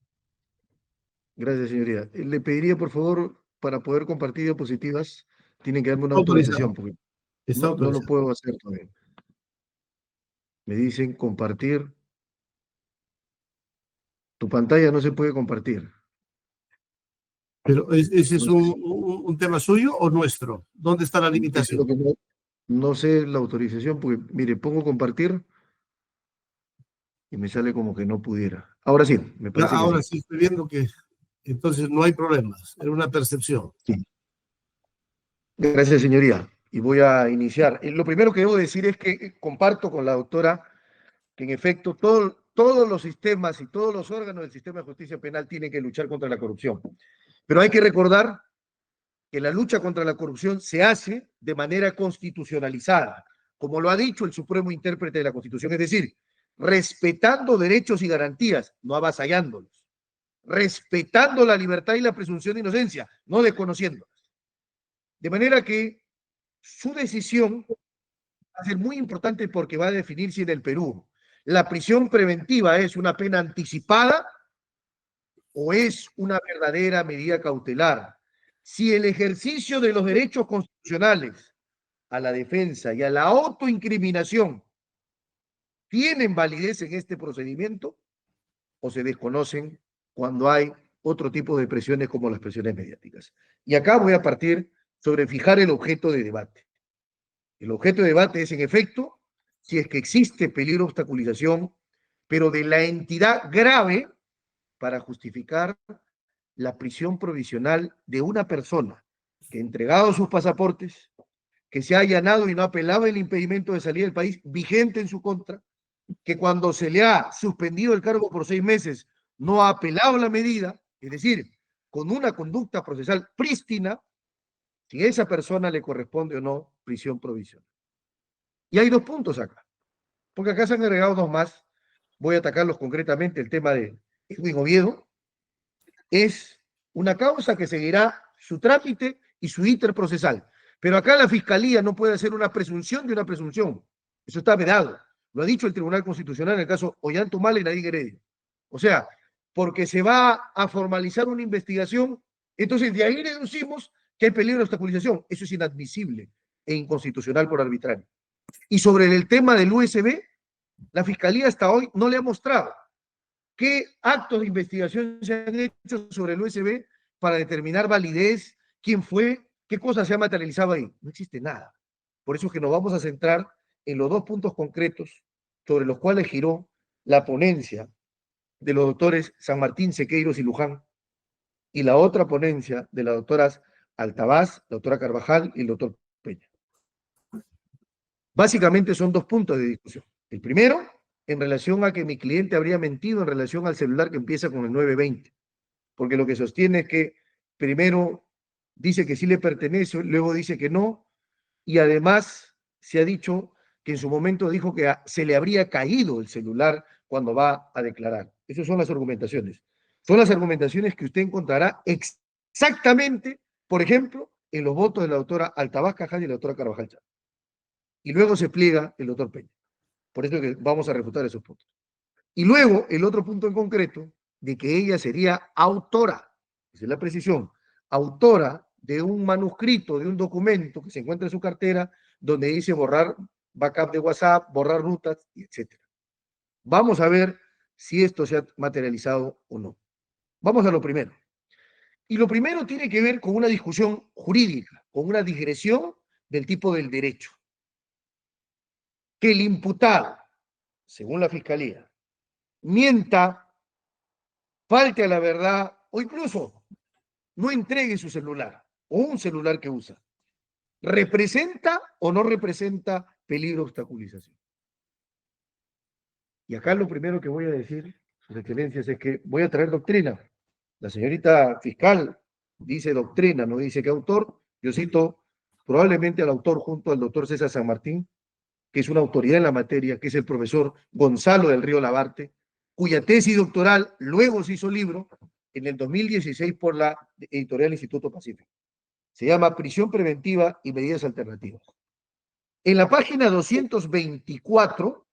Gracias, señoría. Le pediría, por favor, para poder compartir diapositivas, tienen que darme una Autorizado. autorización, porque Está no lo autorizado. puedo hacer todavía. Me dicen compartir. Tu pantalla no se puede compartir. Pero ¿ese es un tema suyo o nuestro? ¿Dónde está la Eso es limitación? lo que no sé la autorización, porque, mire, pongo compartir y me sale como que no pudiera. Ahora sí, me Ya, parece que ahora sí. sí estoy viendo que entonces no hay problemas. Era una percepción. Sí. Gracias, señoría. Y voy a iniciar. Lo primero que debo decir es que comparto con la doctora que en efecto todos los sistemas y todos los órganos del sistema de justicia penal tienen que luchar contra la corrupción. Pero hay que recordar que la lucha contra la corrupción se hace de manera constitucionalizada, como lo ha dicho el supremo intérprete de la Constitución, es decir, respetando derechos y garantías, no avasallándolos, respetando la libertad y la presunción de inocencia, no desconociéndolas. De manera que su decisión va a ser muy importante porque va a definir si en el Perú la prisión preventiva es una pena anticipada o es una verdadera medida cautelar. Si el ejercicio de los derechos constitucionales a la defensa y a la autoincriminación tienen validez en este procedimiento o se desconocen cuando hay otro tipo de presiones como las presiones mediáticas. Y acá voy a partir sobre fijar el objeto de debate. El objeto de debate es, en efecto, si es que existe peligro de obstaculización, pero de la entidad grave para justificar la prisión provisional de una persona que ha entregado sus pasaportes, que se ha allanado y no apelaba el impedimento de salir del país vigente en su contra, que cuando se le ha suspendido el cargo por 6 meses no ha apelado la medida, es decir, con una conducta procesal prístina, si a esa persona le corresponde o no prisión provisional. Y hay 2 puntos acá, porque acá se han agregado 2 más. Voy a atacarlos concretamente. El tema de Edwin Oviedo es una causa que seguirá su trámite y su interprocesal. Pero acá la Fiscalía no puede hacer una presunción de una presunción. Eso está vedado. Lo ha dicho el Tribunal Constitucional en el caso Ollantumala y Nadine Heredia. O sea, porque se va a formalizar una investigación, entonces de ahí deducimos que hay peligro de obstaculización. Eso es inadmisible e inconstitucional por arbitrario. Y sobre el tema del USB, la Fiscalía hasta hoy no le ha mostrado qué actos de investigación se han hecho sobre el USB para determinar validez, quién fue, qué cosa se ha materializado ahí. No existe nada. Por eso es que nos vamos a centrar en los 2 puntos concretos sobre los cuales giró la ponencia de los doctores San Martín, Sequeiros y Luján, y la otra ponencia de las doctoras Altabás, la doctora Carvajal y el doctor Peña. Básicamente son 2 puntos de discusión. El primero, en relación a que mi cliente habría mentido en relación al celular que empieza con el 920, porque lo que sostiene es que primero dice que sí le pertenece, luego dice que no, y además se ha dicho que en su momento dijo que se le habría caído el celular cuando va a declarar. Esas son las argumentaciones. Son las argumentaciones que usted encontrará exactamente, por ejemplo, en los votos de la doctora Altabás Cajal y la doctora Carvajal Chávez. Y luego se pliega el doctor Peña. Por eso que vamos a refutar esos puntos. Y luego, el otro punto en concreto, de que ella sería autora, esa es la precisión, autora de un manuscrito, de un documento que se encuentra en su cartera, donde dice borrar backup de WhatsApp, borrar rutas, etc. Vamos a ver si esto se ha materializado o no. Vamos a lo primero. Y lo primero tiene que ver con una discusión jurídica, con una digresión del tipo del derecho. Que el imputado, según la Fiscalía, mienta, falte a la verdad o incluso no entregue su celular o un celular que usa, ¿representa o no representa peligro de obstaculización? Y acá lo primero que voy a decir, sus excelencias, es que voy a traer doctrina. La señorita fiscal dice doctrina, no dice qué autor. Yo cito probablemente al autor junto al doctor César San Martín, que es una autoridad en la materia, que es el profesor Gonzalo del Río Labarte, cuya tesis doctoral luego se hizo libro en el 2016 por la editorial Instituto Pacífico. Se llama Prisión Preventiva y Medidas Alternativas. En la página 224,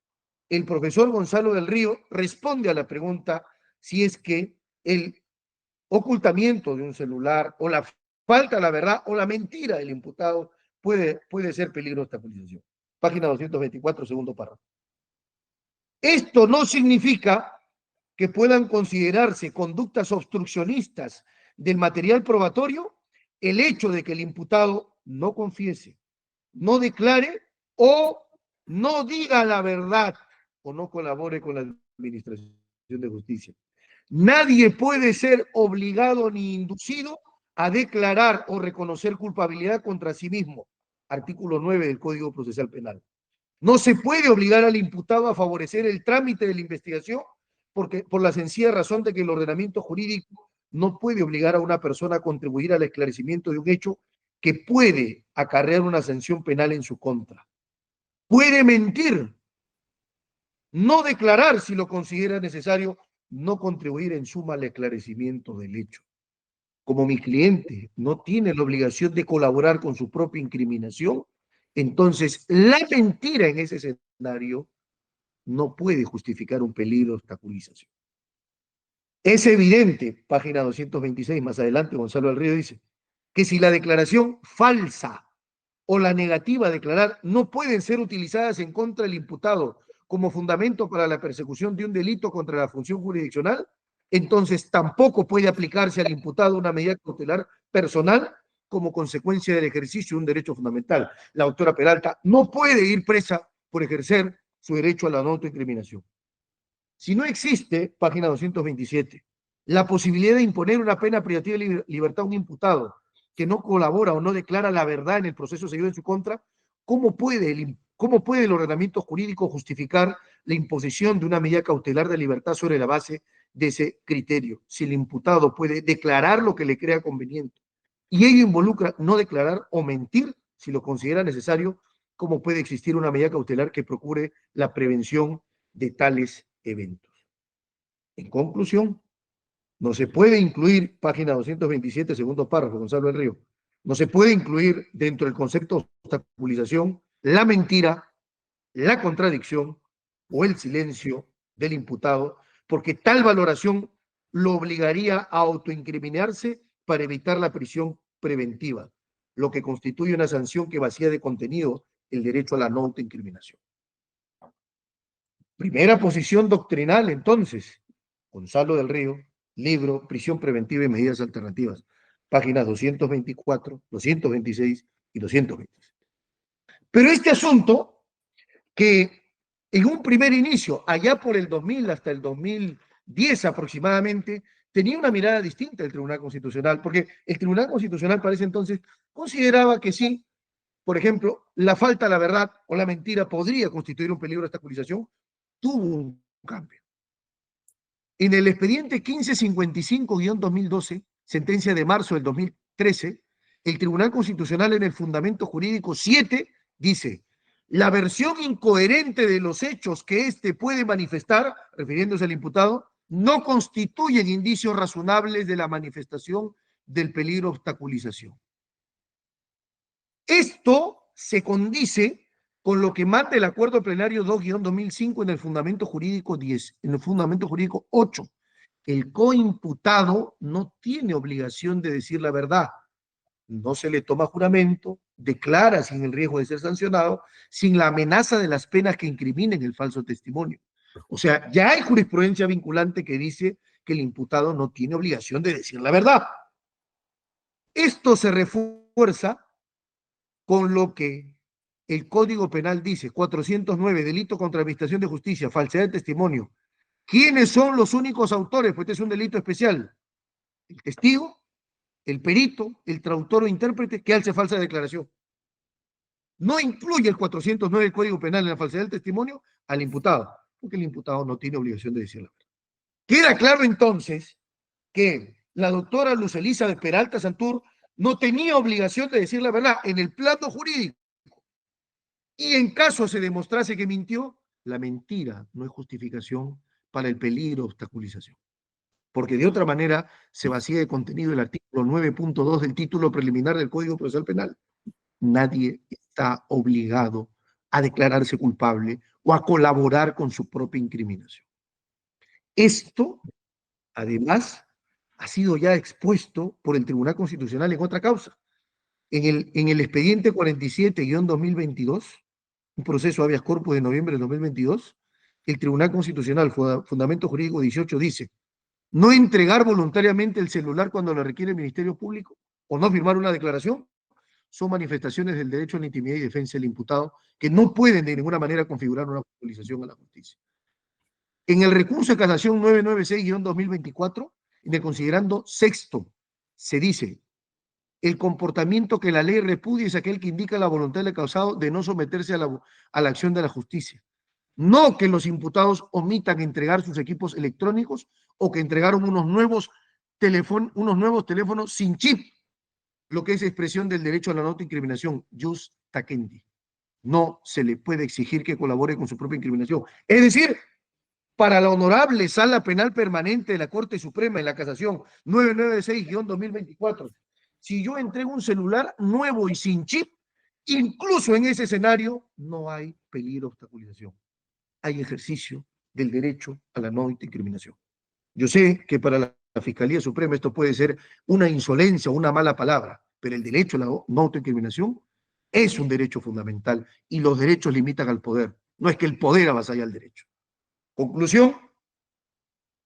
el profesor Gonzalo del Río responde a la pregunta si es que el ocultamiento de un celular o la falta de la verdad o la mentira del imputado puede ser peligro de obstaculización. Página 224, segundo párrafo. Esto no significa que puedan considerarse conductas obstruccionistas del material probatorio el hecho de que el imputado no confiese, no declare o no diga la verdad o no colabore con la administración de justicia. Nadie puede ser obligado ni inducido a declarar o reconocer culpabilidad contra sí mismo. Artículo 9 del Código Procesal Penal. No se puede obligar al imputado a favorecer el trámite de la investigación por la sencilla razón de que el ordenamiento jurídico no puede obligar a una persona a contribuir al esclarecimiento de un hecho que puede acarrear una sanción penal en su contra. Puede mentir, no declarar si lo considera necesario, no contribuir en suma al esclarecimiento del hecho. Como mi cliente no tiene la obligación de colaborar con su propia incriminación, entonces la mentira en ese escenario no puede justificar un peligro de obstaculización. Es evidente, página 226, más adelante Gonzalo del Río dice, que si la declaración falsa o la negativa a declarar no pueden ser utilizadas en contra del imputado como fundamento para la persecución de un delito contra la función jurisdiccional, entonces tampoco puede aplicarse al imputado una medida cautelar personal como consecuencia del ejercicio de un derecho fundamental. La doctora Peralta no puede ir presa por ejercer su derecho a la no autoincriminación. Si no existe, página 227, la posibilidad de imponer una pena privativa de libertad a un imputado que no colabora o no declara la verdad en el proceso seguido en su contra, ¿cómo puede el ordenamiento jurídico justificar la imposición de una medida cautelar de libertad sobre la base de ese criterio? Si el imputado puede declarar lo que le crea conveniente y ello involucra no declarar o mentir si lo considera necesario, ¿cómo puede existir una medida cautelar que procure la prevención de tales eventos? En conclusión, no se puede incluir, página 227, segundo párrafo, Gonzalo del Río, no se puede incluir dentro del concepto de obstaculización la mentira, la contradicción o el silencio del imputado, porque tal valoración lo obligaría a autoincriminarse para evitar la prisión preventiva, lo que constituye una sanción que vacía de contenido el derecho a la no autoincriminación. Primera posición doctrinal, entonces, Gonzalo del Río, libro Prisión Preventiva y Medidas Alternativas, páginas 224, 226 y 226. Pero este asunto, que en un primer inicio, allá por el 2000 hasta el 2010 aproximadamente, tenía una mirada distinta del Tribunal Constitucional, porque el Tribunal Constitucional para ese entonces consideraba que sí, por ejemplo, la falta de la verdad o la mentira podría constituir un peligro de obstaculización, tuvo un cambio. En el expediente 1555-2012, sentencia de marzo del 2013, el Tribunal Constitucional en el Fundamento Jurídico 7 dice: la versión incoherente de los hechos que éste puede manifestar, refiriéndose al imputado, no constituyen indicios razonables de la manifestación del peligro de obstaculización. Esto se condice con lo que manda el acuerdo plenario 2-2005 en el fundamento jurídico 10, en el fundamento jurídico 8. El coimputado no tiene obligación de decir la verdad, no se le toma juramento, declara sin el riesgo de ser sancionado, sin la amenaza de las penas que incriminen el falso testimonio. O sea, ya hay jurisprudencia vinculante que dice que el imputado no tiene obligación de decir la verdad. Esto se refuerza con lo que el Código Penal dice, 409, delito contra administración de justicia, falsedad de testimonio. ¿Quiénes son los únicos autores? Pues este es un delito especial. El testigo, el perito, el traductor o intérprete que hace falsa declaración. No incluye el 409 del Código Penal en la falsedad del testimonio al imputado, porque el imputado no tiene obligación de decir la verdad. Queda claro entonces que la doctora Luz Elisa de Peralta Santur no tenía obligación de decir la verdad en el plano jurídico. Y en caso se demostrase que mintió, la mentira no es justificación para el peligro de obstaculización. Porque de otra manera se vacía de contenido el artículo 9.2 del título preliminar del Código Procesal Penal. Nadie está obligado a declararse culpable o a colaborar con su propia incriminación. Esto, además, ha sido ya expuesto por el Tribunal Constitucional en otra causa. En el expediente 47-2022, un proceso habeas corpus de noviembre de 2022, el Tribunal Constitucional, Fundamento Jurídico 18, dice: no entregar voluntariamente el celular cuando lo requiere el Ministerio Público o no firmar una declaración son manifestaciones del derecho a la intimidad y defensa del imputado que no pueden de ninguna manera configurar una obstaculización a la justicia. En el recurso de casación 996-2024, en el considerando sexto, se dice: el comportamiento que la ley repudia es aquel que indica la voluntad del causado de no someterse a la acción de la justicia. No que los imputados omitan entregar sus equipos electrónicos o que entregaron unos nuevos teléfonos sin chip, lo que es expresión del derecho a la autoincriminación, jus tacendi. No se le puede exigir que colabore con su propia incriminación. Es decir, para la honorable Sala Penal Permanente de la Corte Suprema en la Casación 996-2024, si yo entrego un celular nuevo y sin chip, incluso en ese escenario no hay peligro de obstaculización. Hay ejercicio del derecho a la no incriminación. Yo sé que para la Fiscalía Suprema esto puede ser una insolencia o una mala palabra, pero el derecho a la no autoincriminación es un derecho fundamental y los derechos limitan al poder. No es que el poder avasalla al derecho. Conclusión: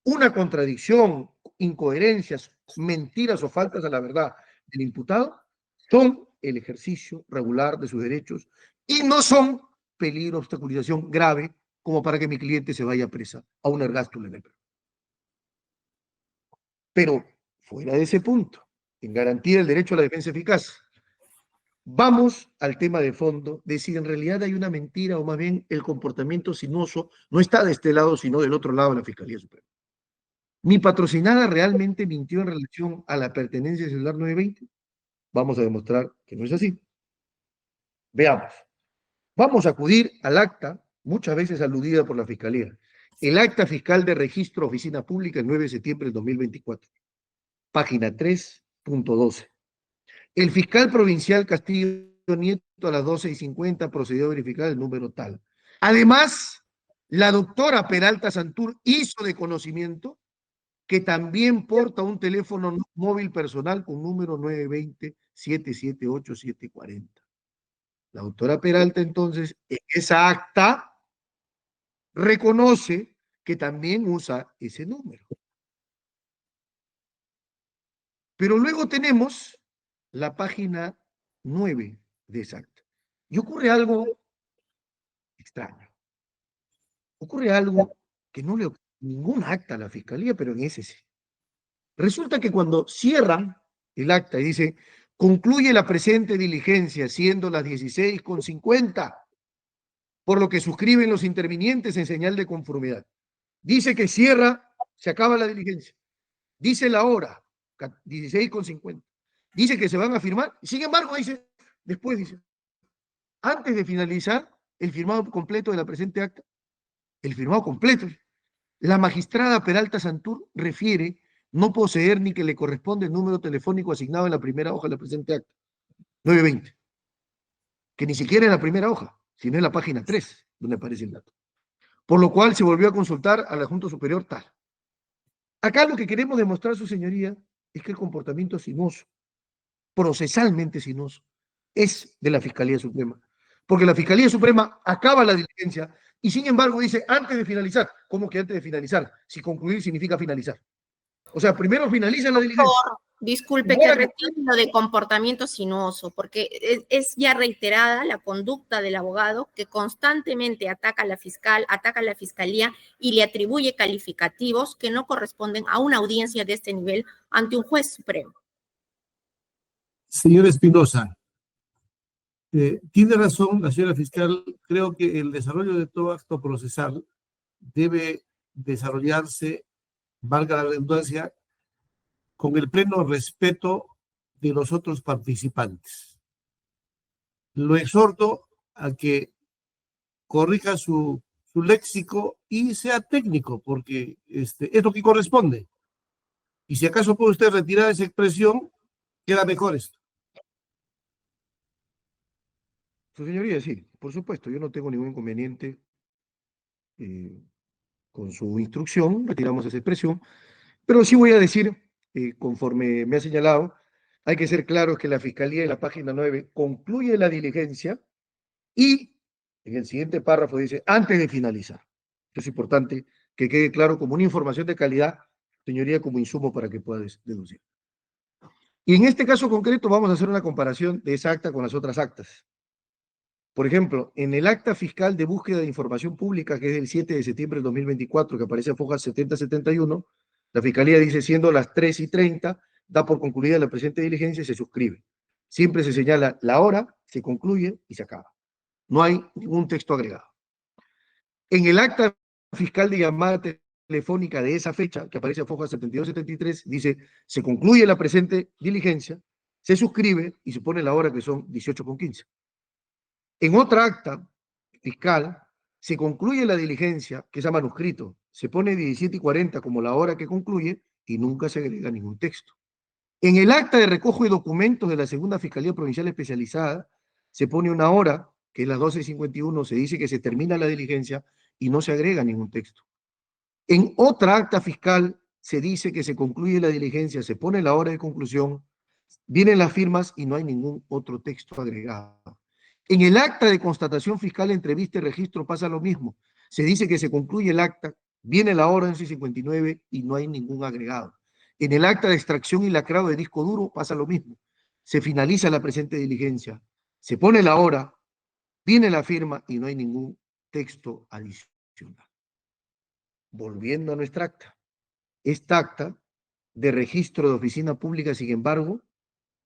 una contradicción, incoherencias, mentiras o faltas a la verdad del imputado son el ejercicio regular de sus derechos y no son peligro de obstaculización grave como para que mi cliente se vaya presa a un ergástulo en el Perú. Pero fuera de ese punto, en garantía del derecho a la defensa eficaz, vamos al tema de fondo de si en realidad hay una mentira o más bien el comportamiento sinuoso no está de este lado sino del otro lado de la Fiscalía Suprema. ¿Mi patrocinada realmente mintió en relación a la pertenencia del celular 920? Vamos a demostrar que no es así. Veamos. Vamos a acudir al acta, muchas veces aludida por la Fiscalía, el acta fiscal de registro oficina pública el 9 de septiembre del 2024, página 3.12. El fiscal provincial Castillo Nieto a las 12:50 procedió a verificar el número tal. Además, la doctora Peralta Santur hizo de conocimiento que también porta un teléfono móvil personal con número 920-778-740. La doctora Peralta, entonces, en esa acta, reconoce que también usa ese número. Pero luego tenemos la página 9 de esa acta. Y ocurre algo extraño. Ocurre algo que no le ocurre ningún acta a la Fiscalía, pero en ese sí. Resulta que cuando cierran el acta y dice: concluye la presente diligencia siendo las 16:50, por lo que suscriben los intervinientes en señal de conformidad. Dice que cierra, se acaba la diligencia. Dice la hora, 16:50. Dice que se van a firmar. Sin embargo, después dice, antes de finalizar el firmado completo de la presente acta, el firmado completo, la magistrada Peralta Santur refiere no poseer ni que le corresponde el número telefónico asignado en la primera hoja de la presente acta, 920, que ni siquiera en la primera hoja, sino en la página 3, donde aparece el dato. Por lo cual se volvió a consultar al adjunto superior tal. Acá lo que queremos demostrar, su señoría, es que el comportamiento sinuoso, procesalmente sinuoso, es de la Fiscalía Suprema. Porque la Fiscalía Suprema acaba la diligencia y sin embargo dice antes de finalizar. ¿Cómo que antes de finalizar? Si concluir significa finalizar. O sea, primero finaliza la diligencia. Disculpe que retire lo de comportamiento sinuoso, porque es ya reiterada la conducta del abogado que constantemente ataca a la fiscal, ataca a la fiscalía y le atribuye calificativos que no corresponden a una audiencia de este nivel ante un juez supremo. Señor Espinosa, tiene razón la señora fiscal. Creo que el desarrollo de todo acto procesal debe desarrollarse, valga la redundancia, con el pleno respeto de los otros participantes. Lo exhorto a que corrija su léxico y sea técnico, porque es lo que corresponde. Y si acaso puede usted retirar esa expresión, queda mejor esto. Su señoría, sí, por supuesto, yo no tengo ningún inconveniente con su instrucción, retiramos esa expresión, pero sí voy a decir, conforme me ha señalado, hay que ser claros que la Fiscalía en la página 9 concluye la diligencia y en el siguiente párrafo dice, antes de finalizar. Esto es importante que quede claro como una información de calidad, señoría, como insumo para que pueda deducir. Y en este caso concreto vamos a hacer una comparación de esa acta con las otras actas. Por ejemplo, en el acta fiscal de búsqueda de información pública, que es del 7 de septiembre del 2024, que aparece en foja 7071, la Fiscalía dice, siendo las 3:30, da por concluida la presente diligencia y se suscribe. Siempre se señala la hora, se concluye y se acaba. No hay ningún texto agregado. En el acta fiscal de llamada telefónica de esa fecha, que aparece en foja 7273, dice, se concluye la presente diligencia, se suscribe y se pone la hora, que son 18:15. En otra acta fiscal se concluye la diligencia, que es a manuscrito, se pone 17:40 como la hora que concluye y nunca se agrega ningún texto. En el acta de recojo de documentos de la Segunda Fiscalía Provincial Especializada se pone una hora, que es las 12:51, se dice que se termina la diligencia y no se agrega ningún texto. En otra acta fiscal se dice que se concluye la diligencia, se pone la hora de conclusión, vienen las firmas y no hay ningún otro texto agregado. En el acta de constatación fiscal, entrevista y registro pasa lo mismo. Se dice que se concluye el acta, viene la hora 11:59 y no hay ningún agregado. En el acta de extracción y lacrado de disco duro pasa lo mismo. Se finaliza la presente diligencia, se pone la hora, viene la firma y no hay ningún texto adicional. Volviendo a nuestra acta. Esta acta de registro de oficina pública, sin embargo,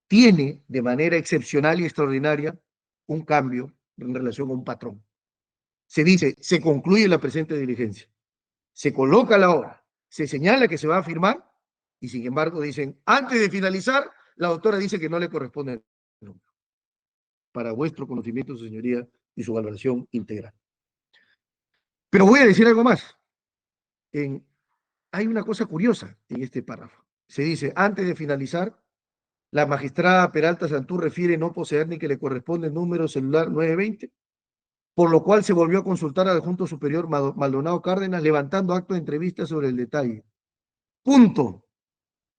tiene de manera excepcional y extraordinaria un cambio en relación a un patrón. Se dice, se concluye la presente diligencia, se coloca la hora, se señala que se va a firmar y sin embargo dicen, antes de finalizar, la doctora dice que no le corresponde el número. Para vuestro conocimiento, su señoría, y su valoración integral. Pero voy a decir algo más. Hay una cosa curiosa en este párrafo. Se dice, antes de finalizar, la magistrada Peralta Santú refiere no poseer ni que le corresponde el número celular 920, por lo cual se volvió a consultar al adjunto superior Maldonado Cárdenas, levantando acto de entrevista sobre el detalle. Punto.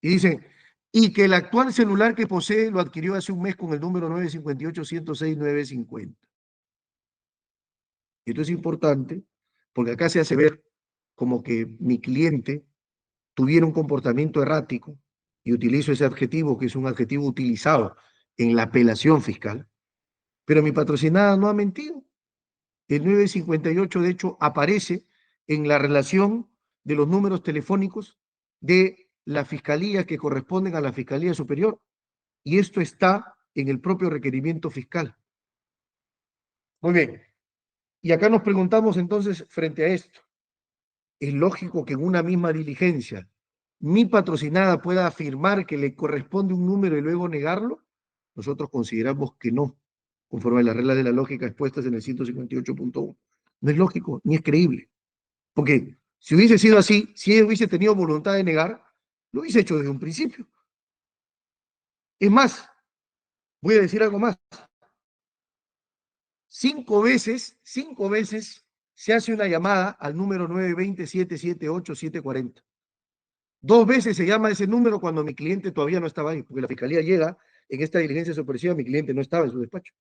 Y dicen, y que el actual celular que posee lo adquirió hace un mes con el número 958-106-950. Y esto es importante, porque acá se hace ver como que mi cliente tuviera un comportamiento errático, y utilizo ese adjetivo, que es un adjetivo utilizado en la apelación fiscal, pero mi patrocinada no ha mentido. El 958, de hecho, aparece en la relación de los números telefónicos de la fiscalía que corresponden a la Fiscalía Superior, y esto está en el propio requerimiento fiscal. Muy bien. Y acá nos preguntamos entonces, frente a esto, ¿es lógico que en una misma diligencia mi patrocinada pueda afirmar que le corresponde un número y luego negarlo? Nosotros consideramos que no, conforme a las reglas de la lógica expuestas en el 158.1. No es lógico, ni es creíble. Porque si hubiese sido así, si ella hubiese tenido voluntad de negar, lo hubiese hecho desde un principio. Es más, voy a decir algo más. 5 veces se hace una llamada al número 920-778-740. 2 veces se llama ese número cuando mi cliente todavía no estaba ahí, porque la fiscalía llega en esta diligencia sorpresiva, mi cliente no estaba en su despacho.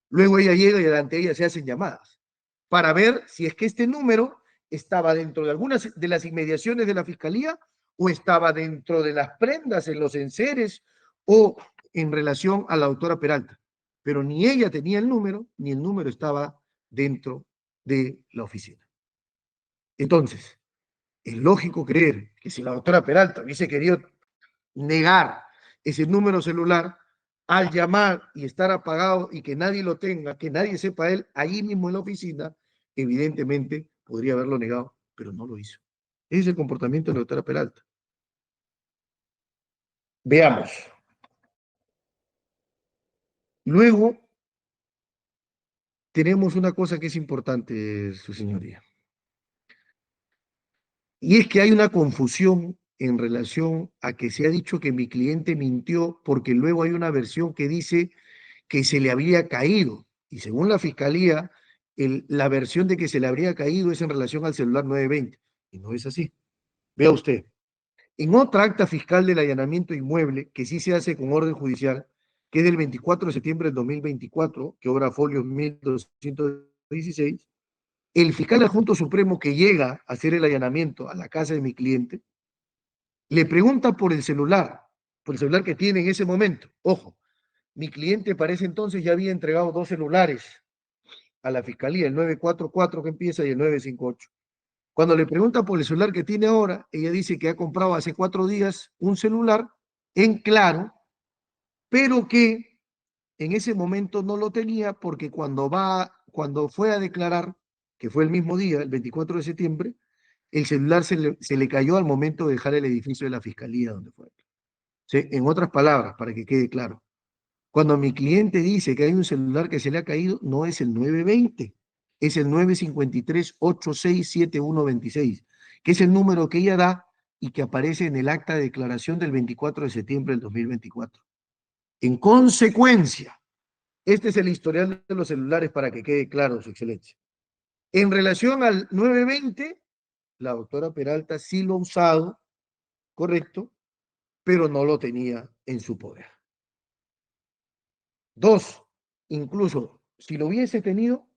Luego ella llega y delante de ella se hacen llamadas para ver si es que este número estaba dentro de algunas de las inmediaciones de la fiscalía o estaba dentro de las prendas, en los enseres o en relación a la doctora Peralta. Pero ni ella tenía el número, ni el número estaba dentro de la oficina. Entonces, es lógico creer que si la doctora Peralta hubiese querido negar ese número celular, al llamar y estar apagado y que nadie lo tenga, que nadie sepa él, allí mismo en la oficina, evidentemente podría haberlo negado, pero no lo hizo. Ese es el comportamiento de la doctora Peralta. Veamos. Luego, tenemos una cosa que es importante, su señoría. Y es que hay una confusión en relación a que se ha dicho que mi cliente mintió porque luego hay una versión que dice que se le había caído. Y según la fiscalía, la versión de que se le habría caído es en relación al celular 920. Y no es así. Vea usted. En otra acta fiscal del allanamiento inmueble, que sí se hace con orden judicial, que es del 24 de septiembre del 2024, que obra folios 1216, el fiscal adjunto supremo que llega a hacer el allanamiento a la casa de mi cliente, le pregunta por el celular que tiene en ese momento. Ojo, mi cliente para ese entonces ya había entregado 2 celulares a la fiscalía, el 944 que empieza y el 958. Cuando le pregunta por el celular que tiene ahora, ella dice que ha comprado hace 4 días un celular en Claro, pero que en ese momento no lo tenía porque cuando fue a declarar, que fue el mismo día, el 24 de septiembre, el celular se le cayó al momento de dejar el edificio de la fiscalía donde fue. ¿Sí? En otras palabras, para que quede claro, cuando mi cliente dice que hay un celular que se le ha caído, no es el 920, es el 953-867126, que es el número que ella da y que aparece en el acta de declaración del 24 de septiembre del 2024. En consecuencia, este es el historial de los celulares para que quede claro, su excelencia. En relación al 920, la doctora Peralta sí lo ha usado, correcto, pero no lo tenía en su poder. 2, incluso si lo hubiese tenido,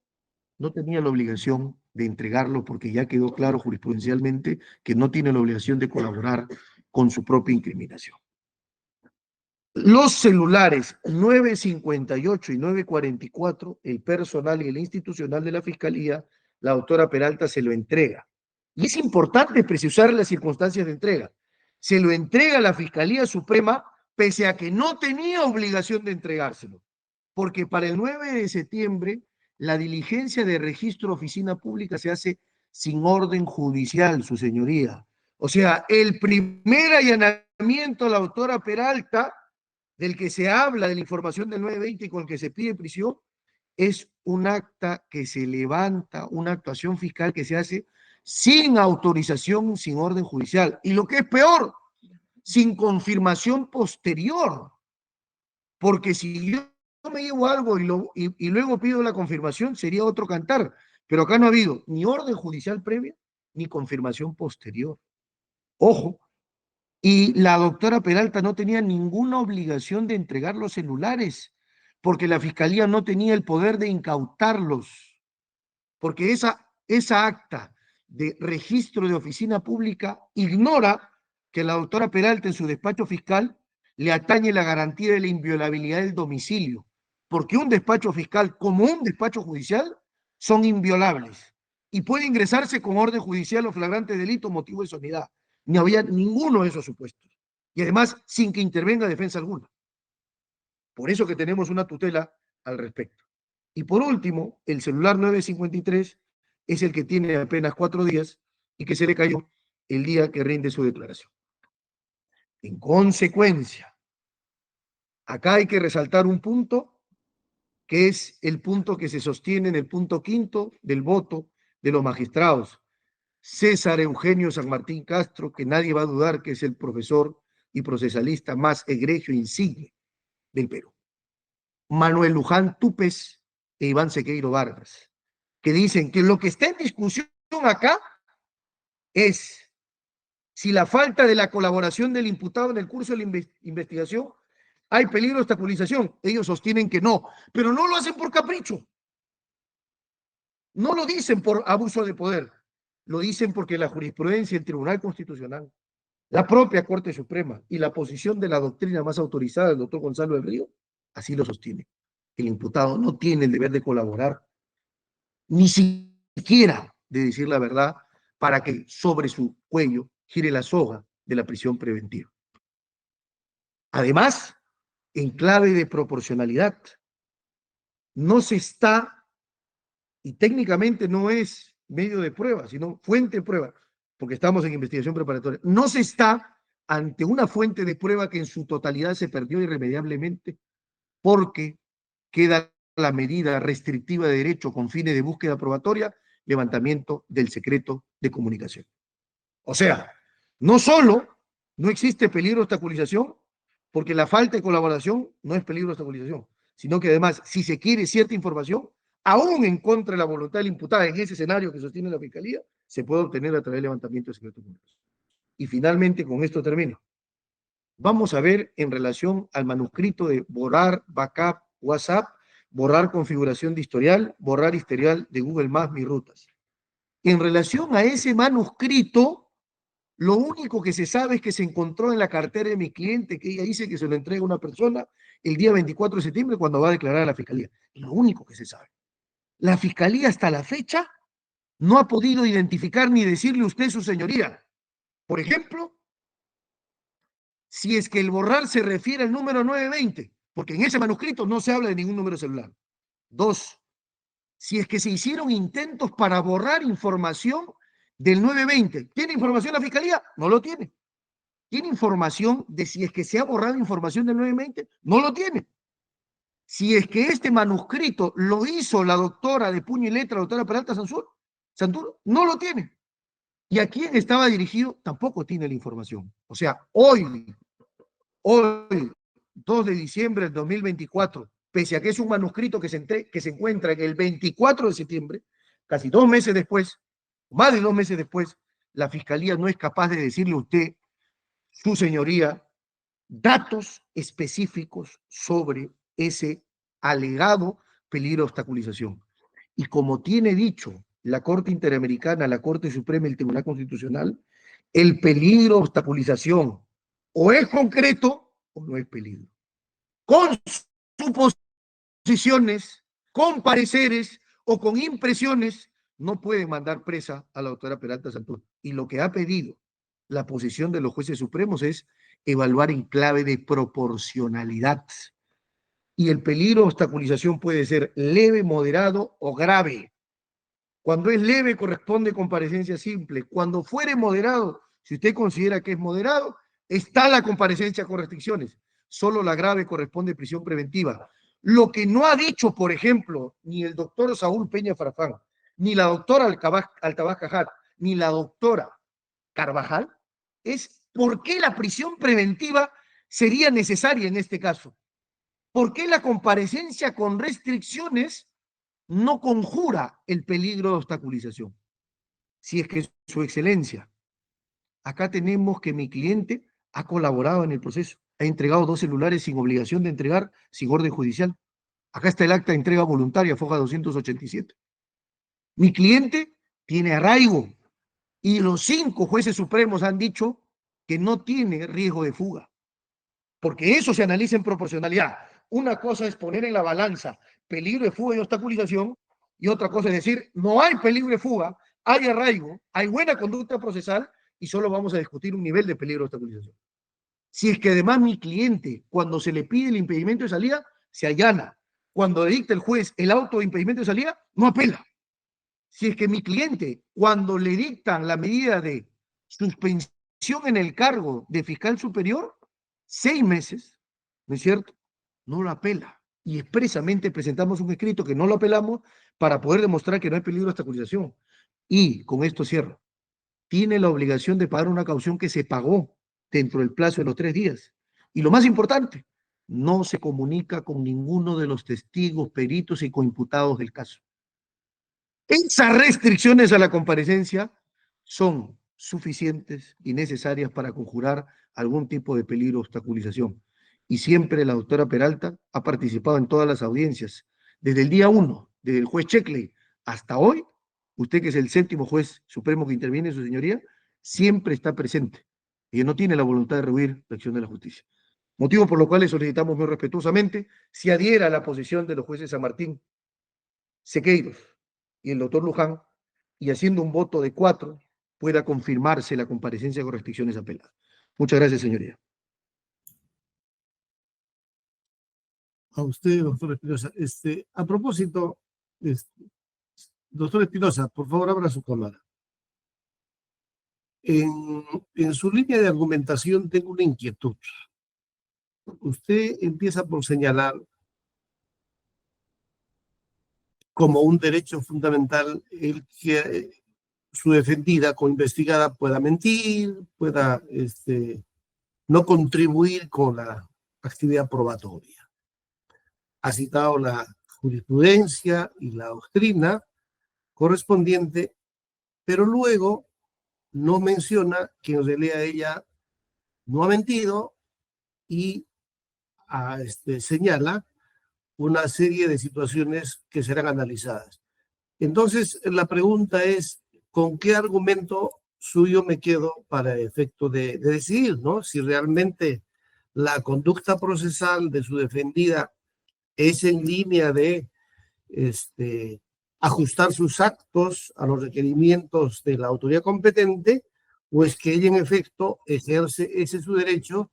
no tenía la obligación de entregarlo porque ya quedó claro jurisprudencialmente que no tiene la obligación de colaborar con su propia incriminación. Los celulares 958 y 944, el personal y el institucional de la Fiscalía, la doctora Peralta se lo entrega. Y es importante precisar las circunstancias de entrega. Se lo entrega a la Fiscalía Suprema pese a que no tenía obligación de entregárselo, porque para el 9 de septiembre la diligencia de registro oficina pública se hace sin orden judicial, su señoría. O sea, el primer allanamiento a la doctora Peralta, del que se habla de la información del 920 y con el que se pide prisión, es un acta que se levanta, una actuación fiscal que se hace sin autorización, sin orden judicial. Y lo que es peor, sin confirmación posterior. Porque si yo me llevo algo y luego pido la confirmación, sería otro cantar. Pero acá no ha habido ni orden judicial previa, ni confirmación posterior. Ojo, y la doctora Peralta no tenía ninguna obligación de entregar los celulares, porque la fiscalía no tenía el poder de incautarlos, porque esa acta de registro de oficina pública ignora que la doctora Peralta en su despacho fiscal le atañe la garantía de la inviolabilidad del domicilio, porque un despacho fiscal como un despacho judicial son inviolables y puede ingresarse con orden judicial o flagrante delito motivo de soledad. Ni había ninguno de esos supuestos. Y además, sin que intervenga defensa alguna. Por eso que tenemos una tutela al respecto. Y por último, el celular 953 es el que tiene apenas 4 días y que se le cayó el día que rinde su declaración. En consecuencia, acá hay que resaltar un punto que es el punto que se sostiene en el punto 5 del voto de los magistrados. César Eugenio San Martín Castro, que nadie va a dudar que es el profesor y procesalista más egregio e insigne del Perú. Manuel Luján Túpez e Iván Sequeiro Vargas, que dicen que lo que está en discusión acá es si la falta de la colaboración del imputado en el curso de la investigación hay peligro de obstaculización. Ellos sostienen que no, pero no lo hacen por capricho. No lo dicen por abuso de poder. Lo dicen porque la jurisprudencia del Tribunal Constitucional, la propia Corte Suprema y la posición de la doctrina más autorizada del doctor Gonzalo del Río, así lo sostiene. El imputado no tiene el deber de colaborar, ni siquiera de decir la verdad para que sobre su cuello gire la soga de la prisión preventiva. Además, en clave de proporcionalidad, no se está, y técnicamente no es medio de prueba, sino fuente de prueba, porque estamos en investigación preparatoria, no se está ante una fuente de prueba que en su totalidad se perdió irremediablemente porque queda la medida restrictiva de derecho con fines de búsqueda probatoria, levantamiento del secreto de comunicación. O sea, no solo no existe peligro de obstaculización, porque la falta de colaboración no es peligro de obstaculización, sino que además, si se quiere cierta información, aún en contra de la voluntad del imputado en ese escenario que sostiene la Fiscalía, se puede obtener a través del levantamiento del secreto de comunicación. Y finalmente, con esto termino. Vamos a ver en relación al manuscrito de borrar backup WhatsApp, borrar configuración de historial, borrar historial de Google Maps, mis rutas. En relación a ese manuscrito, lo único que se sabe es que se encontró en la cartera de mi cliente, que ella dice que se lo entrega a una persona el día 24 de septiembre cuando va a declarar a la Fiscalía. Es lo único que se sabe. La Fiscalía hasta la fecha no ha podido identificar ni decirle a usted, su señoría. Por ejemplo, si es que el borrar se refiere al número 920, porque en ese manuscrito no se habla de ningún número celular. 2, si es que se hicieron intentos para borrar información del 920. ¿Tiene información la Fiscalía? No lo tiene. ¿Tiene información de si es que se ha borrado información del 920? No lo tiene. Si es que este manuscrito lo hizo la doctora de puño y letra, la doctora Peralta Santuro, no lo tiene. ¿Y a quién estaba dirigido? Tampoco tiene la información. O sea, hoy, 2 de diciembre del 2024, pese a que es un manuscrito que se encuentra en el 24 de septiembre, casi 2 meses después, más de 2 meses después, la Fiscalía no es capaz de decirle a usted, su señoría, datos específicos sobre ese alegado peligro de obstaculización. Y como tiene dicho la Corte Interamericana, la Corte Suprema y el Tribunal Constitucional, el peligro de obstaculización o es concreto o no es peligro. Con suposiciones, con pareceres o con impresiones, no pueden mandar presa a la doctora Peralta Santuro. Y lo que ha pedido la posición de los jueces supremos es evaluar en clave de proporcionalidad. Y el peligro de obstaculización puede ser leve, moderado o grave. Cuando es leve corresponde comparecencia simple. Cuando fuere moderado, si usted considera que es moderado, está la comparecencia con restricciones. Solo la grave corresponde prisión preventiva. Lo que no ha dicho, por ejemplo, ni el doctor Saúl Peña Farfán, ni la doctora Altabás Cajat, ni la doctora Carvajal, es por qué la prisión preventiva sería necesaria en este caso. ¿Por qué la comparecencia con restricciones no conjura el peligro de obstaculización? Si es que su excelencia, acá tenemos que mi cliente ha colaborado en el proceso, ha entregado 2 celulares sin obligación de entregar, sin orden judicial. Acá está el acta de entrega voluntaria, foja 287. Mi cliente tiene arraigo y los 5 jueces supremos han dicho que no tiene riesgo de fuga, porque eso se analiza en proporcionalidad. Una cosa es poner en la balanza peligro de fuga y obstaculización, y otra cosa es decir, no hay peligro de fuga, hay arraigo, hay buena conducta procesal, y solo vamos a discutir un nivel de peligro de obstaculización. Si es que además mi cliente, cuando se le pide el impedimento de salida, se allana. Cuando dicta el juez el auto de impedimento de salida, no apela. Si es que mi cliente, cuando le dictan la medida de suspensión en el cargo de fiscal superior, 6 meses, ¿no es cierto?, no lo apela. Y expresamente presentamos un escrito que no lo apelamos para poder demostrar que no hay peligro de obstaculización. Y con esto cierro. Tiene la obligación de pagar una caución que se pagó dentro del plazo de los 3 días. Y lo más importante, no se comunica con ninguno de los testigos, peritos y coimputados del caso. Esas restricciones a la comparecencia son suficientes y necesarias para conjurar algún tipo de peligro de obstaculización. Y siempre la doctora Peralta ha participado en todas las audiencias. Desde el día 1, desde el juez Checkley hasta hoy, usted que es el 7º juez supremo que interviene, su señoría, siempre está presente. Y no tiene la voluntad de rehuir la acción de la justicia. Motivo por lo cual le solicitamos muy respetuosamente si adhiera a la posición de los jueces San Martín, Sequeiros y el doctor Luján, y haciendo un voto de 4, pueda confirmarse la comparecencia con restricciones apeladas. Muchas gracias, señoría. A usted, doctor Espinosa. A propósito, doctor Espinosa, por favor, abra su cámara. En su línea de argumentación tengo una inquietud. Usted empieza por señalar como un derecho fundamental el que su defendida o investigada pueda mentir, pueda no contribuir con la actividad probatoria. Ha citado la jurisprudencia y la doctrina correspondiente, pero luego no menciona que en realidad ella no ha mentido y señala una serie de situaciones que serán analizadas. Entonces, la pregunta es, ¿con qué argumento suyo me quedo para efecto de decidir, ¿no? Si realmente la conducta procesal de su defendida es en línea de ajustar sus actos a los requerimientos de la autoridad competente, o es que ella en efecto ejerce ese su derecho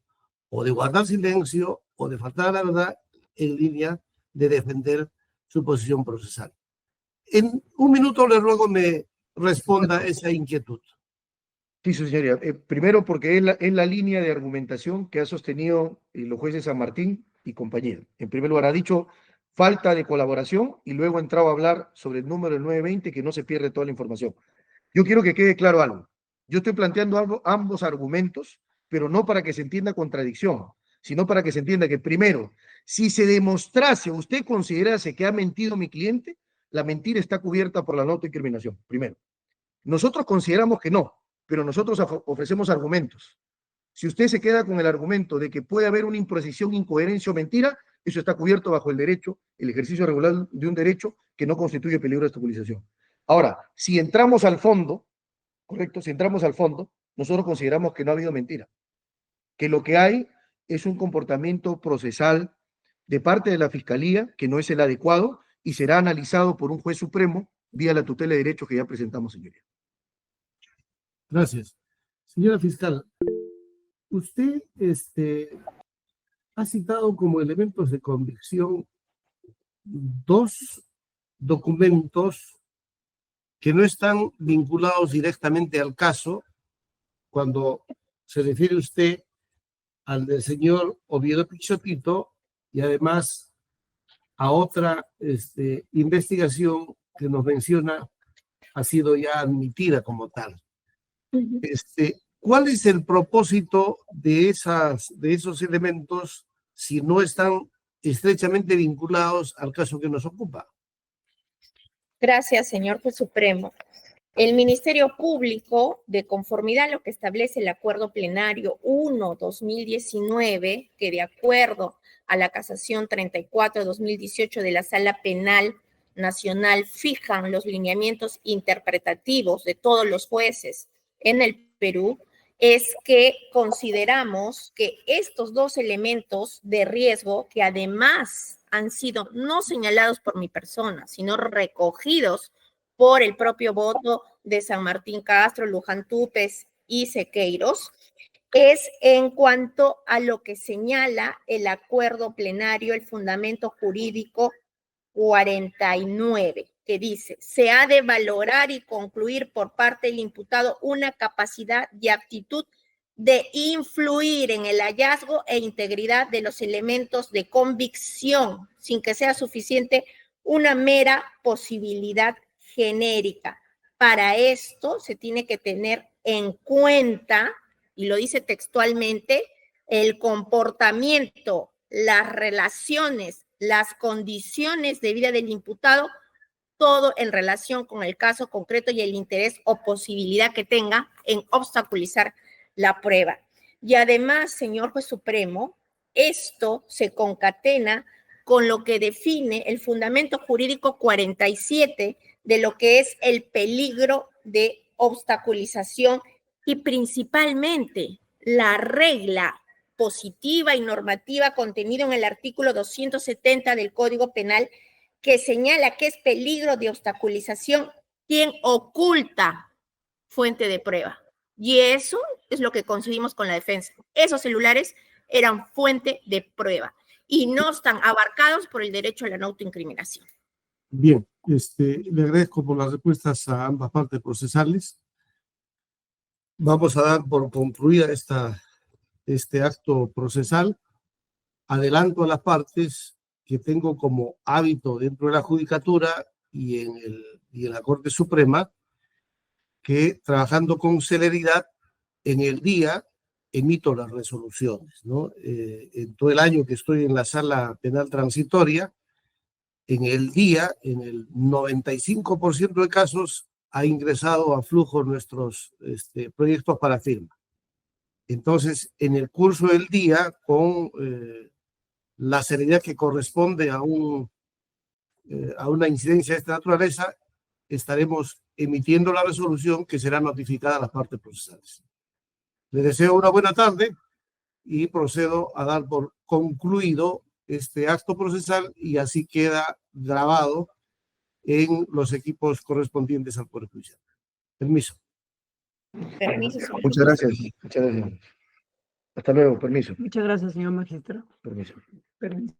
o de guardar silencio o de faltar a la verdad en línea de defender su posición procesal. En un minuto le ruego me responda esa inquietud. Sí, su señoría. Primero, porque es la línea de argumentación que ha sostenido los jueces San Martín y compañía. En primer lugar, ha dicho falta de colaboración y luego ha entrado a hablar sobre el número del 920, que no se pierde toda la información. Yo quiero que quede claro algo. Yo estoy planteando ambos argumentos, pero no para que se entienda contradicción, sino para que se entienda que, primero, si se demostrase o usted considerase que ha mentido mi cliente, la mentira está cubierta por la no autoincriminación, primero. Nosotros consideramos que no, pero nosotros ofrecemos argumentos. Si usted se queda con el argumento de que puede haber una imprecisión, incoherencia o mentira, eso está cubierto bajo el derecho, el ejercicio regular de un derecho que no constituye peligro de obstaculización. Ahora, si entramos al fondo, correcto, si entramos al fondo, nosotros consideramos que no ha habido mentira, que lo que hay es un comportamiento procesal de parte de la Fiscalía que no es el adecuado y será analizado por un juez supremo vía la tutela de derechos que ya presentamos, señoría. Gracias. Señora fiscal, usted ha citado como elementos de convicción dos documentos que no están vinculados directamente al caso cuando se refiere usted al del señor Oviedo Pichotito y además a otra investigación que nos menciona ha sido ya admitida como tal. ¿Cuál es el propósito de esos elementos si no están estrechamente vinculados al caso que nos ocupa? Gracias, señor juez supremo. El Ministerio Público, de conformidad a lo que establece el Acuerdo Plenario 1/2019, que de acuerdo a la Casación 34/2018 de la Sala Penal Nacional fijan los lineamientos interpretativos de todos los jueces en el Perú, es que consideramos que estos dos elementos de riesgo, que además han sido no señalados por mi persona, sino recogidos por el propio voto de San Martín Castro, Luján Túpez y Sequeiros, es en cuanto a lo que señala el acuerdo plenario, el fundamento jurídico 49, que dice: se ha de valorar y concluir por parte del imputado una capacidad y aptitud de influir en el hallazgo e integridad de los elementos de convicción, sin que sea suficiente una mera posibilidad genérica. Para esto se tiene que tener en cuenta, y lo dice textualmente, el comportamiento, las relaciones, las condiciones de vida del imputado, todo en relación con el caso concreto y el interés o posibilidad que tenga en obstaculizar la prueba. Y además, señor juez supremo, esto se concatena con lo que define el fundamento jurídico 47 de lo que es el peligro de obstaculización y principalmente la regla positiva y normativa contenida en el artículo 270 del Código Penal, que señala que es peligro de obstaculización quien oculta fuente de prueba. Y eso es lo que conseguimos con la defensa. Esos celulares eran fuente de prueba y no están abarcados por el derecho a la no autoincriminación. Bien, le agradezco por las respuestas a ambas partes procesales. Vamos a dar por concluida este acto procesal. Adelanto a las partes que tengo como hábito dentro de la judicatura y en la Corte Suprema, que trabajando con celeridad en el día emito las resoluciones, ¿no? En todo el año que estoy en la sala penal transitoria, en el día, en el 95% de casos, ha ingresado a flujo nuestros proyectos para firma. Entonces, en el curso del día, con la seriedad que corresponde a una incidencia de esta naturaleza, estaremos emitiendo la resolución que será notificada a las partes procesales. Les deseo una buena tarde y procedo a dar por concluido este acto procesal y así queda grabado en los equipos correspondientes al Poder Judicial. Permiso. Permiso, señor Muchas juez. gracias. Muchas gracias. Hasta luego. Permiso. Muchas gracias, señor magistrado. Permiso. Permiso.